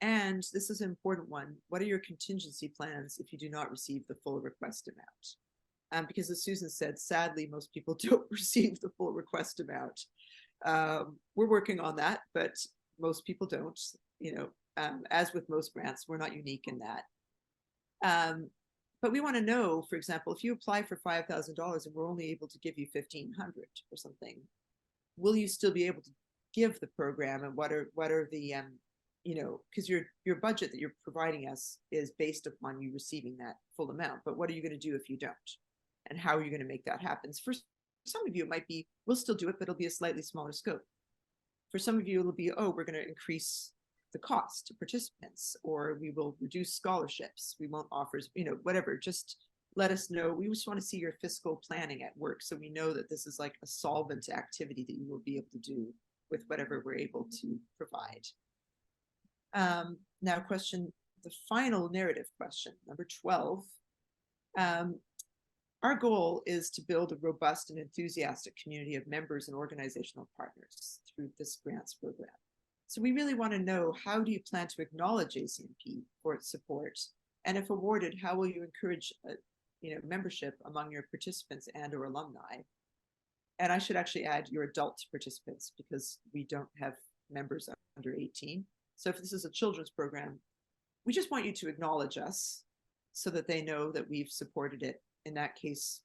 And this is an important one. What are your contingency plans if you do not receive the full request amount? Because as Susan said, sadly, most people don't receive the full request amount. We're working on that, but most people don't. As with most grants, we're not unique in that. But we want to know, for example, if you apply for $5,000 and we're only able to give you $1,500 or something, will you still be able to give the program? And what are the because your budget that you're providing us is based upon you receiving that full amount. But what are you going to do if you don't? And how are you going to make that happen? For some of you, it might be, we'll still do it, but it'll be a slightly smaller scope. For some of you, it'll be, oh, we're going to increase the cost to participants, or we will reduce scholarships. We won't offer, whatever. Just let us know. We just want to see your fiscal planning at work, so we know that this is like a solvent activity that you will be able to do with whatever we're able to provide. Now, the final narrative question, number 12. Our goal is to build a robust and enthusiastic community of members and organizational partners through this grants program. So we really want to know, how do you plan to acknowledge ACMP for its support? And if awarded, how will you encourage membership among your participants and or alumni? And I should actually add your adult participants, because we don't have members under 18. So if this is a children's program, we just want you to acknowledge us so that they know that we've supported it. In that case,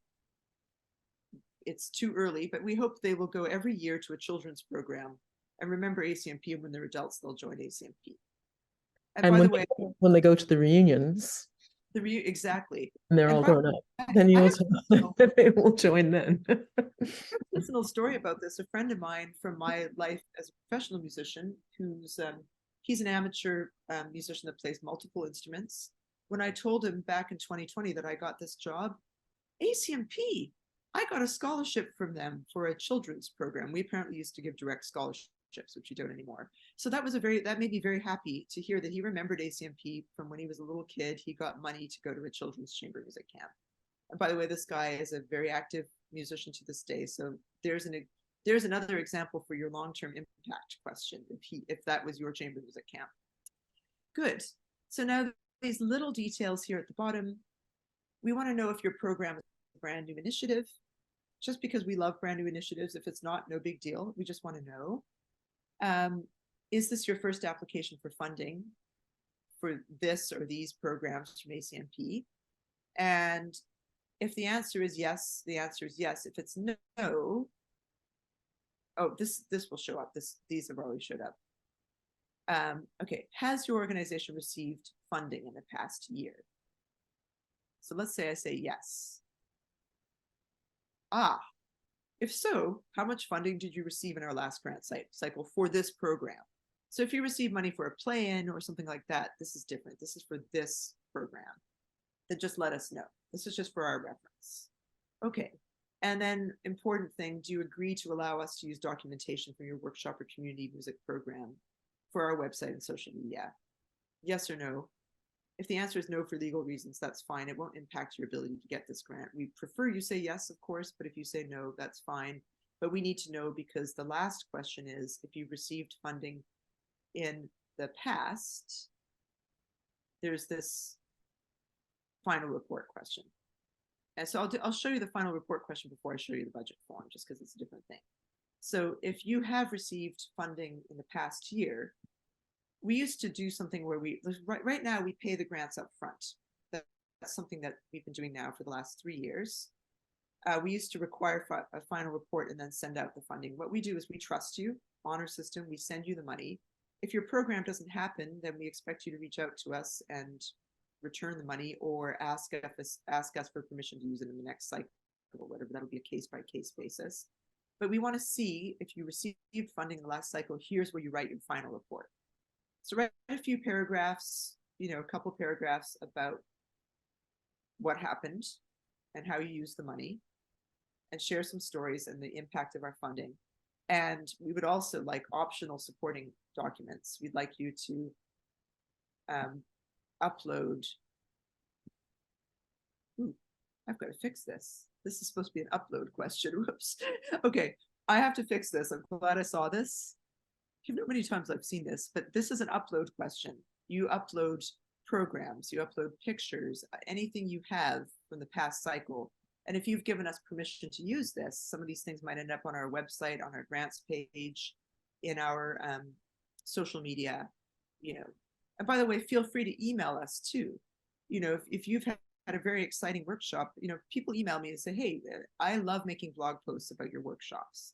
it's too early, but we hope they will go every year to a children's program and remember ACMP, and when they're adults, they'll join ACMP. And by the way, when they go to the reunions, exactly, and they're all grown up, then you they will join then. Personal story about this. A friend of mine from my life as a professional musician, he's an amateur musician that plays multiple instruments. When I told him back in 2020 that I got this job, ACMP, I got a scholarship from them for a children's program. We apparently used to give direct scholarships, which we don't anymore. So that made me very happy to hear that he remembered ACMP from when he was a little kid. He got money to go to a children's chamber music camp. And by the way, this guy is a very active musician to this day. So there's another example for your long-term impact question, if that was your chamber music camp. Good. So now these little details here at the bottom, we want to know if your program is a brand new initiative. Just because we love brand new initiatives, if it's not, no big deal. We just want to know. Is this your first application for funding for this or these programs from ACMP? And if the answer is yes, the answer is yes. If it's no, oh, this will show up. These have already showed up. Okay, has your organization received funding in the past year? So let's say I say yes. If so, how much funding did you receive in our last grant cycle for this program? So if you receive money for a play-in or something like that, this is different. This is for this program. Then just let us know. This is just for our reference. Okay. And then important thing, do you agree to allow us to use documentation for your workshop or community music program for our website and social media? Yes or no? If the answer is no for legal reasons, that's fine. It won't impact your ability to get this grant. We prefer you say yes, of course, but if you say no, that's fine. But we need to know, because the last question is, if you received funding in the past, there's this final report question. And so I'll show you the final report question before I show you the budget form, just because it's a different thing. So if you have received funding in the past year, we used to do something where right now we pay the grants up front. That's something that we've been doing now for the last 3 years. We used to require a final report and then send out the funding. What we do is we trust you, honor system, we send you the money. If your program doesn't happen, then we expect you to reach out to us and return the money, or ask us for permission to use it in the next cycle or whatever. That'll be a case-by-case basis. But we want to see if you received funding in the last cycle, here's where you write your final report. So write a few paragraphs, a couple paragraphs about what happened and how you used the money, and share some stories and the impact of our funding. And we would also like optional supporting documents. We'd like you to upload. Ooh, I've got to fix this. This is supposed to be an upload question. Whoops. Okay, I have to fix this. I'm glad I saw this. You know how many times I've seen this, but this is an upload question. You upload programs, you upload pictures, anything you have from the past cycle. And if you've given us permission to use this, some of these things might end up on our website, on our grants page, in our social media, And by the way, feel free to email us too. If you've had a very exciting workshop, people email me and say, hey, I love making blog posts about your workshops,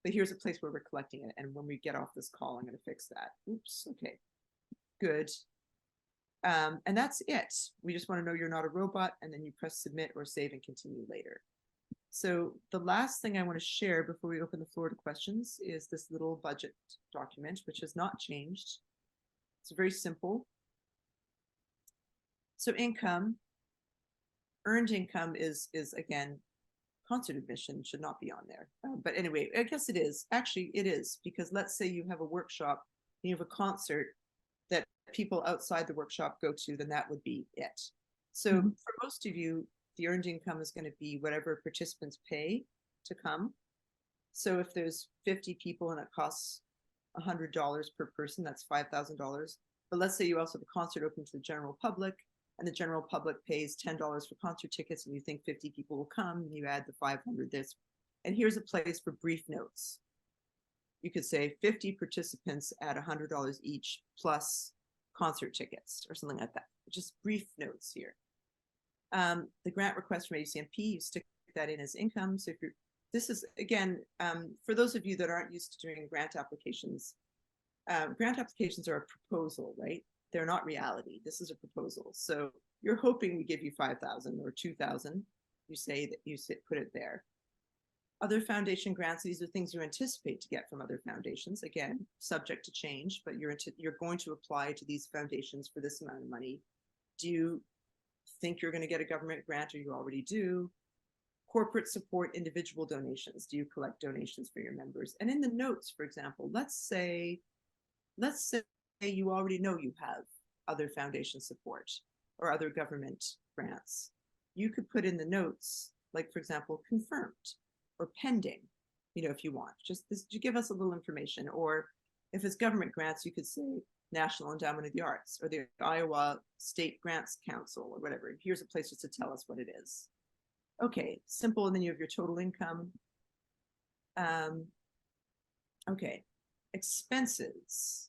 but here's a place where we're collecting it. And when we get off this call, I'm going to fix that. Oops. Okay, good. And that's it. We just want to know you're not a robot, and then you press submit or save and continue later. So the last thing I want to share before we open the floor to questions is this little budget document, which has not changed. It's very simple. So income, earned income is again, concert admission should not be on there. But anyway, I guess it is. Actually, it is, because let's say you have a workshop, you have a concert that people outside the workshop go to, then that would be it. So for most of you, the earned income is going to be whatever participants pay to come. So if there's 50 people and it costs $100 per person, that's $5,000. But let's say you also have a concert open to the general public, and the general public pays $10 for concert tickets, and you think 50 people will come, and you add the 500 this. And here's a place for brief notes. You could say 50 participants at $100 each plus concert tickets or something like that. Just brief notes here. The grant request from ACMP, you stick that in as income. So if you're, this is again, for those of you that aren't used to doing grant applications are a proposal, right? They're not reality. This is a proposal. So you're hoping we give you 5,000 or 2,000. You say that you put it there. Other foundation grants, these are things you anticipate to get from other foundations. Again, subject to change, but you're going to apply to these foundations for this amount of money. Do you think you're going to get a government grant, or you already do? Corporate support, individual donations. Do you collect donations for your members? And in the notes, for example, let's say you already know you have other foundation support or other government grants. You could put in the notes, like, for example, confirmed or pending, if you want. Just to give us a little information. Or if it's government grants, you could say National Endowment of the Arts or the Iowa State Grants Council or whatever. Here's a place just to tell us what it is. Okay, simple. And then you have your total income. Okay, expenses.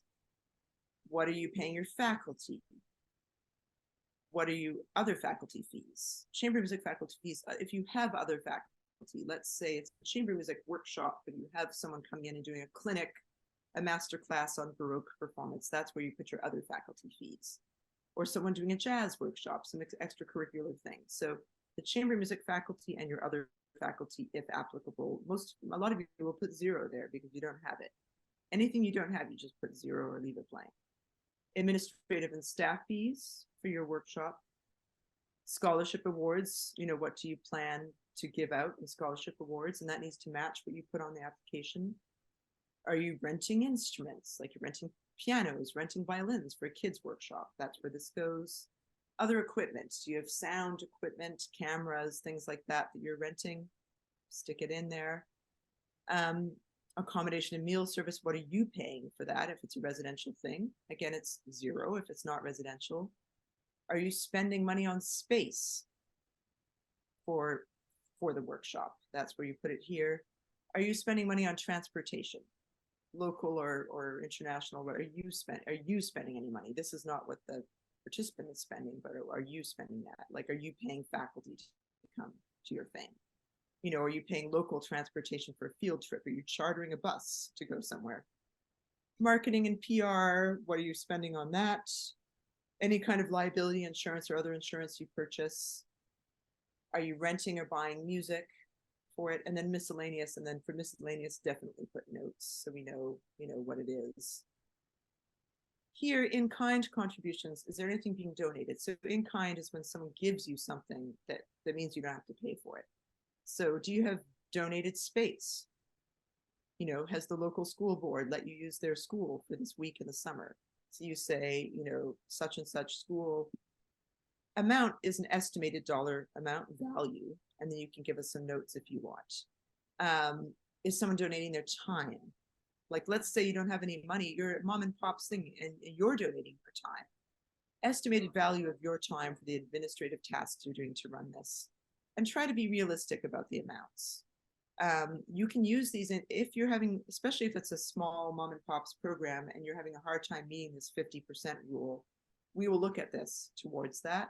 What are you paying your faculty? What are you other faculty fees? Chamber music faculty fees. If you have other faculty, let's say it's a chamber music workshop, but you have someone coming in and doing a clinic, a master class on Baroque performance, that's where you put your other faculty fees. Or someone doing a jazz workshop, some extracurricular things. So the chamber music faculty and your other faculty, if applicable, a lot of you will put 0 there because you don't have it. Anything you don't have, you just put 0 or leave it blank. Administrative and staff fees for your workshop. Scholarship awards, what do you plan to give out in scholarship awards? And that needs to match what you put on the application. Are you renting instruments? Like you're renting pianos, renting violins for a kids workshop? That's where this goes. Other equipment. Do you have sound equipment, cameras, things like that that you're renting? Stick it in there. Accommodation and meal service. What are you paying for that if it's a residential thing? Again, it's 0 if it's not residential. Are you spending money on space for the workshop? That's where you put it here. Are you spending money on transportation, local or international? What are you spending any money? This is not what the participant is spending, but are you spending that? Like, are you paying faculty to come to your thing? You know, are you paying local transportation for a field trip? Are you chartering a bus to go somewhere? Marketing and PR, what are you spending on that? Any kind of liability insurance or other insurance you purchase? Are you renting or buying music for it? And then miscellaneous, and then for miscellaneous, definitely put notes so we know, what it is. Here, in-kind contributions, is there anything being donated? So in-kind is when someone gives you something that means you don't have to pay for it. So do you have donated space? Has the local school board let you use their school for this week in the summer? So you say, such and such school amount is an estimated dollar amount value, and then you can give us some notes if you want. Is someone donating their time? Like, let's say you don't have any money, you're at mom and pop's thing and you're donating your time. Estimated value of your time for the administrative tasks you're doing to run this, and try to be realistic about the amounts. You can use these if you're having, especially if it's a small mom and pop's program and you're having a hard time meeting this 50% rule, we will look at this towards that.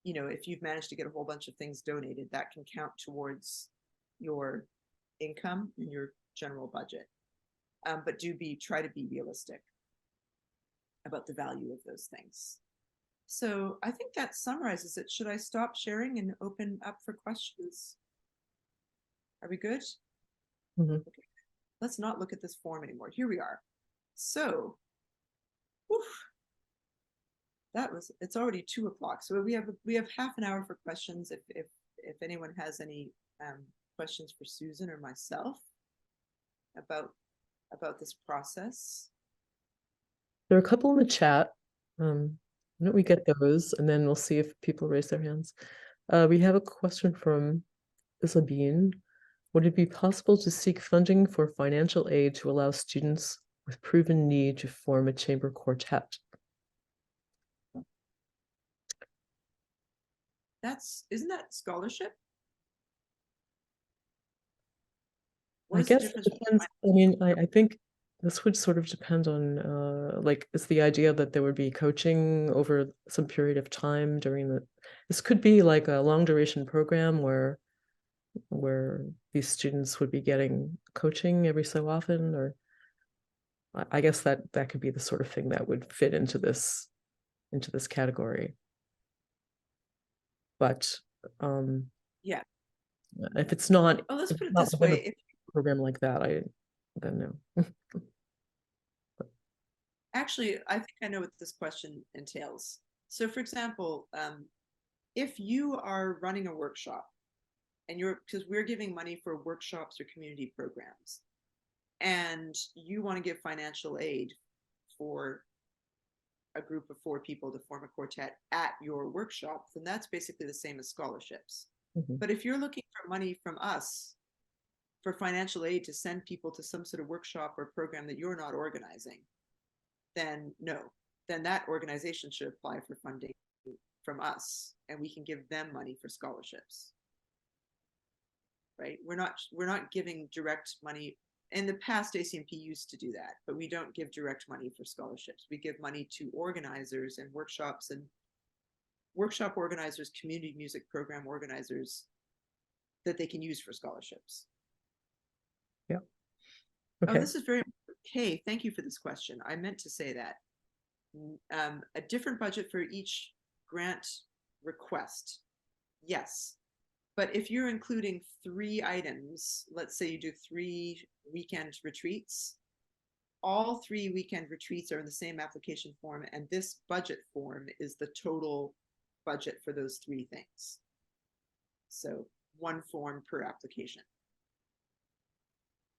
If you've managed to get a whole bunch of things donated, that can count towards your income and your general budget. But try to be realistic about the value of those things. So I think that summarizes it. Should I stop sharing and open up for questions? Are we good? Mm-hmm. Okay. Let's not look at this form anymore. Here we are. So, it's already 2 o'clock. So we have half an hour for questions. If anyone has any questions for Susan or myself about this process. There are a couple in the chat. Why don't we get those, and then we'll see if people raise their hands. We have a question from Sabine. Would it be possible to seek funding for financial aid to allow students with proven need to form a chamber quartet? Isn't that scholarship? I guess it depends. I mean, I think this would sort of depend on, like, it's the idea that there would be coaching over some period of time this could be like a long duration program where these students would be getting coaching every so often, or I guess that could be the sort of thing that would fit into this category. But yeah, if it's not, let's put it this way: if program like that, then no. Actually, I think I know what this question entails. So, for example, if you are running a workshop, and because we're giving money for workshops or community programs, and you want to give financial aid for a group of 4 people to form a quartet at your workshop, then that's basically the same as scholarships. Mm-hmm. But if you're looking for money from us for financial aid to send people to some sort of workshop or program that you're not organizing, then no, then that organization should apply for funding from us, and we can give them money for scholarships. Right? We're not giving direct money. In the past, ACMP used to do that, but we don't give direct money for scholarships. We give money to organizers and workshops and workshop organizers, community music program organizers, that they can use for scholarships. Yeah. Okay. Oh, this is very okay. Thank you for this question. I meant to say that. A different budget for each grant request. Yes. But if you're including 3 items, let's say you do 3 weekend retreats, all 3 weekend retreats are in the same application form, and this budget form is the total budget for those 3 things. So 1 form per application.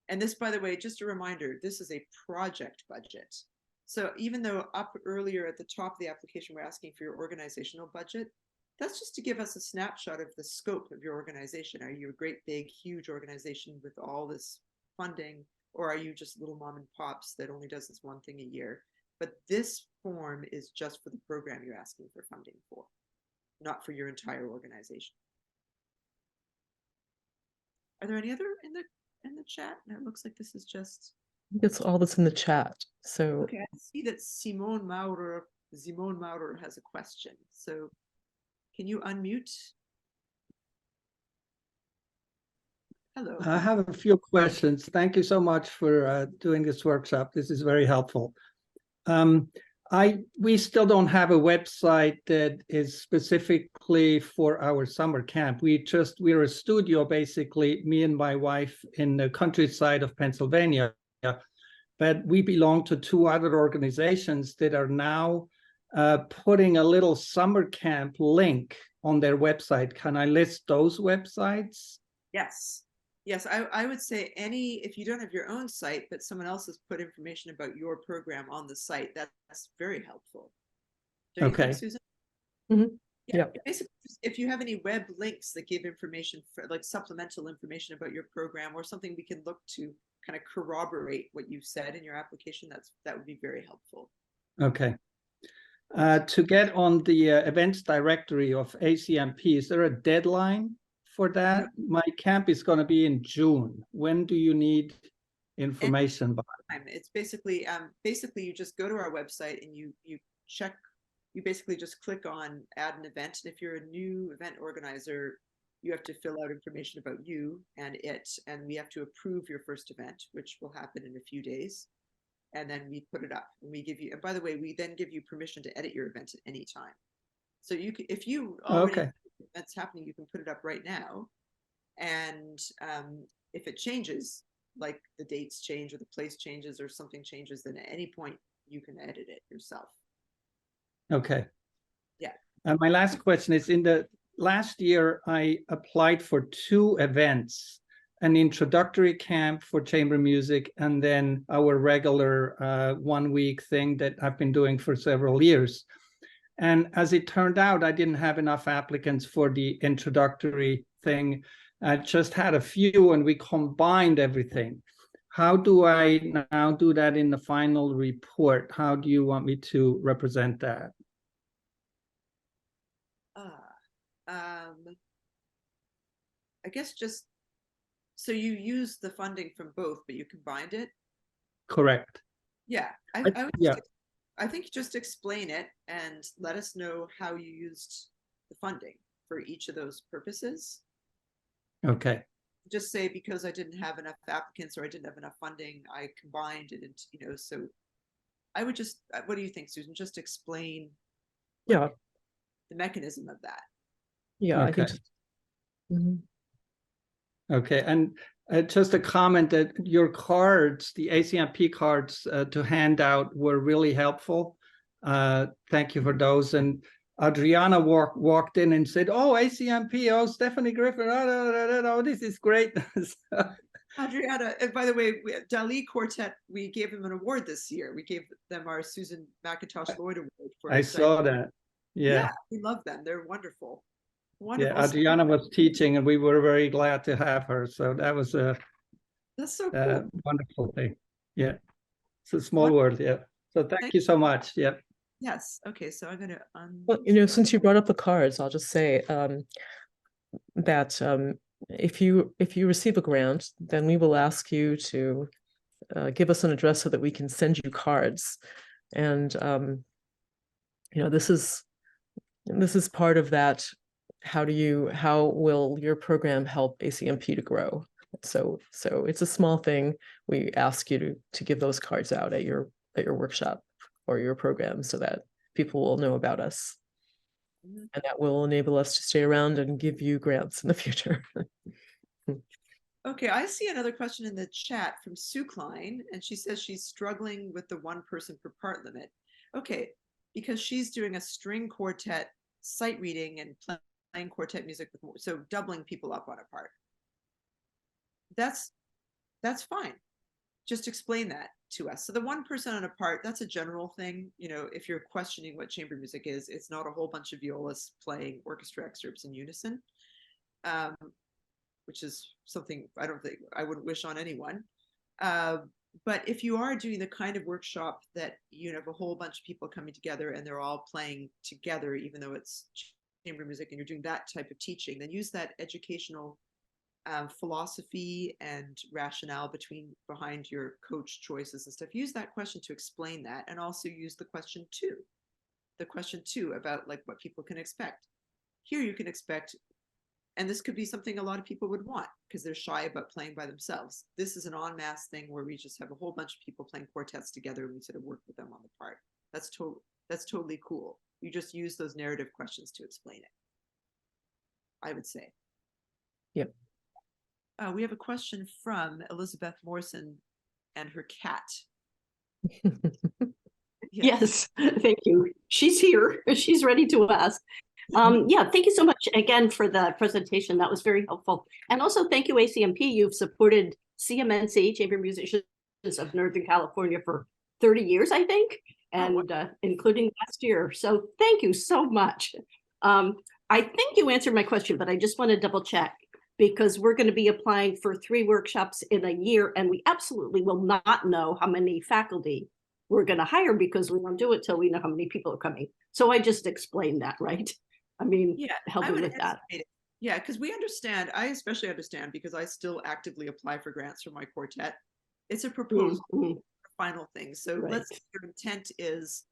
And this, by the way, just a reminder, this is a project budget. So even though up earlier at the top of the application, we're asking for your organizational budget, that's just to give us a snapshot of the scope of your organization. Are you a great big huge organization with all this funding, or are you just little mom and pops that only does this one thing a year? But this form is just for the program you're asking for funding for, not for your entire organization. Are there any other in the chat? No, it looks like this is just. That's all that's in the chat. So Okay, I see that Simone Maurer has a question. So can you unmute? Hello. I have a few questions. Thank you so much for doing this workshop. This is very helpful. We still don't have a website that is specifically for our summer camp. We're a studio, basically, me and my wife in the countryside of Pennsylvania. But we belong to two other organizations that are now putting a little summer camp link on their website. Can I list those websites? Yes. Yes, I would say if you don't have your own site, but someone else has put information about your program on the site, that's very helpful. Don't you think, Susan? Mm-hmm. Yeah. Basically, if you have any web links that give information for like supplemental information about your program or something we can look to kind of corroborate what you've said in your application, that would be very helpful. Okay. To get on the events directory of ACMP, is there a deadline for that? My camp is going to be in June. When do you need information by? It's basically you just go to our website and you check. You basically just click on add an event, and if you're a new event organizer, you have to fill out information about you and we have to approve your first event, which will happen in a few days. And then we put it up and we give you, and by the way, we then give you permission to edit your event at any time. So you can, if you already have events happening, you can put it up right now. And if it changes, like the dates change or the place changes or something changes, then at any point you can edit it yourself. Okay. Yeah. My last question is, in the last year, I applied for 2 events, an introductory camp for chamber music, and then our regular 1-week thing that I've been doing for several years. And as it turned out, I didn't have enough applicants for the introductory thing. I just had a few and we combined everything. How do I now do that in the final report? How do you want me to represent that? I guess just, so you use the funding from both, but you combined it? Correct. Yeah, I think just explain it and let us know how you used the funding for each of those purposes. Okay. Just say, because I didn't have enough applicants or I didn't have enough funding, I combined it into, so I would just, what do you think, Susan? Just explain the mechanism of that. Yeah, okay. I think. Okay, and just a comment that your cards, the ACMP cards to hand out, were really helpful. Thank you for those. And Adriana walked in and said, "Oh, ACMP, oh, Stephanie Griffin, oh, this is great." Adriana, and by the way, Dali Quartet, we gave them an award this year. We gave them our Susan McIntosh Lloyd Award for. I saw that. Yeah, we love them. They're wonderful. Wonderful. Yeah, Adriana was teaching, and we were very glad to have her. So that was that's so cool. Wonderful thing. Yeah, it's a small world. Yeah. So thank you so much. Yeah. Yes. Okay. So I'm going to. Well, since you brought up the cards, I'll just say that if you receive a grant, then we will ask you to give us an address so that we can send you cards, and this is part of that. How will your program help ACMP to grow? So it's a small thing. We ask you to give those cards out at your workshop or your program so that people will know about us. And that will enable us to stay around and give you grants in the future. Okay, I see another question in the chat from Sue Klein, and she says she's struggling with the 1 person per part limit. Okay, because she's doing a string quartet sight reading and playing quartet music with more, so doubling people up on a part. That's fine. just explain that to us. So the 1% on a part, that's a general thing. You know, if you're questioning what chamber music is, it's not a whole bunch of violas playing orchestra excerpts in unison, which is something I don't think I wouldn't wish on anyone. But if you are doing the kind of workshop that you have a whole bunch of people coming together and they're all playing together, even though it's chamber music, and you're doing that type of teaching, then use that educational philosophy and rationale behind your coach choices and stuff. Use that question to explain that, and also use the question two about like what people can expect. Here you can expect, and this could be something a lot of people would want because they're shy about playing by themselves. This is an en masse thing where we just have a whole bunch of people playing quartets together and we sort of work with them on the part. That's totally cool. You just use those narrative questions to explain it, I would say. Yep. We have a question from Elizabeth Morrison and her cat. Yes, thank you. She's here. She's ready to ask. Yeah, thank you so much again for the presentation. That was very helpful. And also thank you, ACMP. You've supported CMNC, Chamber Musicians of Northern California, for 30 years, I think, and including last year. So thank you so much. I think you answered my question, but I just want to double check, because we're going to be applying for 3 workshops in a year, and we absolutely will not know how many faculty we're going to hire because we won't do it till we know how many people are coming. So I just explained that, right? I mean, yeah, help me with that. Yeah, because we understand, I especially understand because I still actively apply for grants for my quartet. It's a proposal, final thing. So let's say your intent is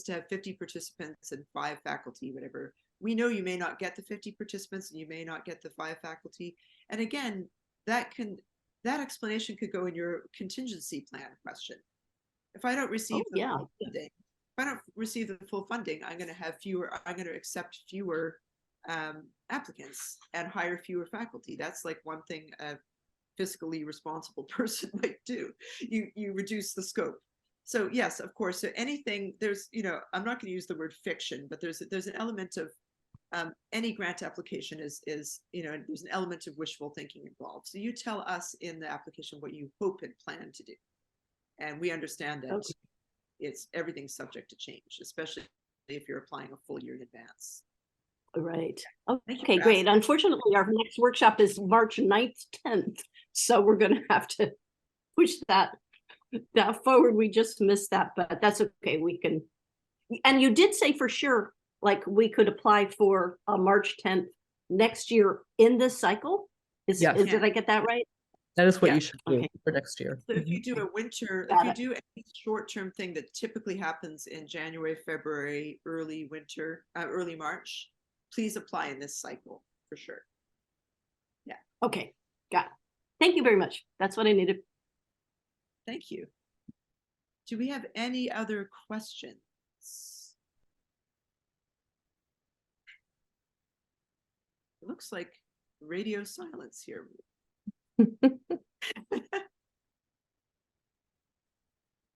to have 50 participants and 5 faculty, whatever. We know you may not get the 50 participants and you may not get the 5 faculty. And again, that explanation could go in your contingency plan question. If I don't receive full funding, if I don't receive the full funding, I'm going to accept fewer applicants and hire fewer faculty. That's like one thing a fiscally responsible person might do. You reduce the scope. So yes, of course. So anything, there's, I'm not going to use the word fiction, but there's an element of any grant application is there's an element of wishful thinking involved. So you tell us in the application what you hope and plan to do, and we understand that everything's subject to change, especially if you're applying a full year in advance. Right. Okay, great. Unfortunately, our next workshop is March 9th, 10th. So we're going to have to push that forward. We just missed that, but that's okay. We can. And you did say for sure, like we could apply for a March 10th next year in this cycle. Did I get that right? That is what you should do for next year. So if you do a winter, if you do a short-term thing that typically happens in January, February, early winter, early March, please apply in this cycle for sure. Yeah. Okay, got it. Thank you very much. That's what I needed. Thank you. Do we have any other questions? It looks like radio silence here.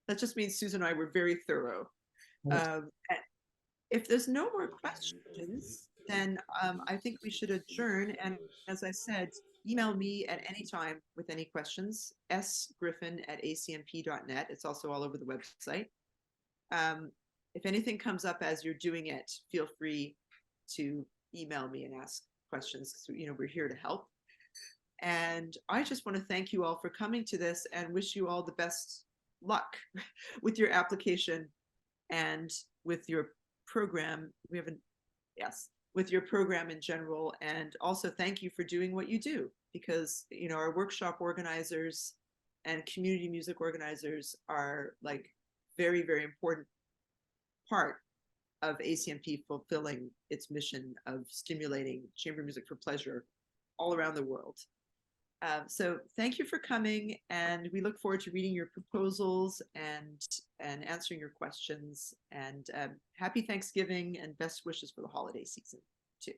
That just means Susan and I were very thorough. If there's no more questions, then I think we should adjourn. And as I said, email me at any time with any questions, sgriffin@acmp.net. It's also all over the website. If anything comes up as you're doing it, feel free to email me and ask questions. So, we're here to help. And I just want to thank you all for coming to this and wish you all the best luck with your application and with your program. With your program in general. And also thank you for doing what you do, because, our workshop organizers and community music organizers are like very, very important part of ACMP fulfilling its mission of stimulating chamber music for pleasure all around the world. So thank you for coming, and we look forward to reading your proposals and answering your questions, and happy Thanksgiving and best wishes for the holiday season too.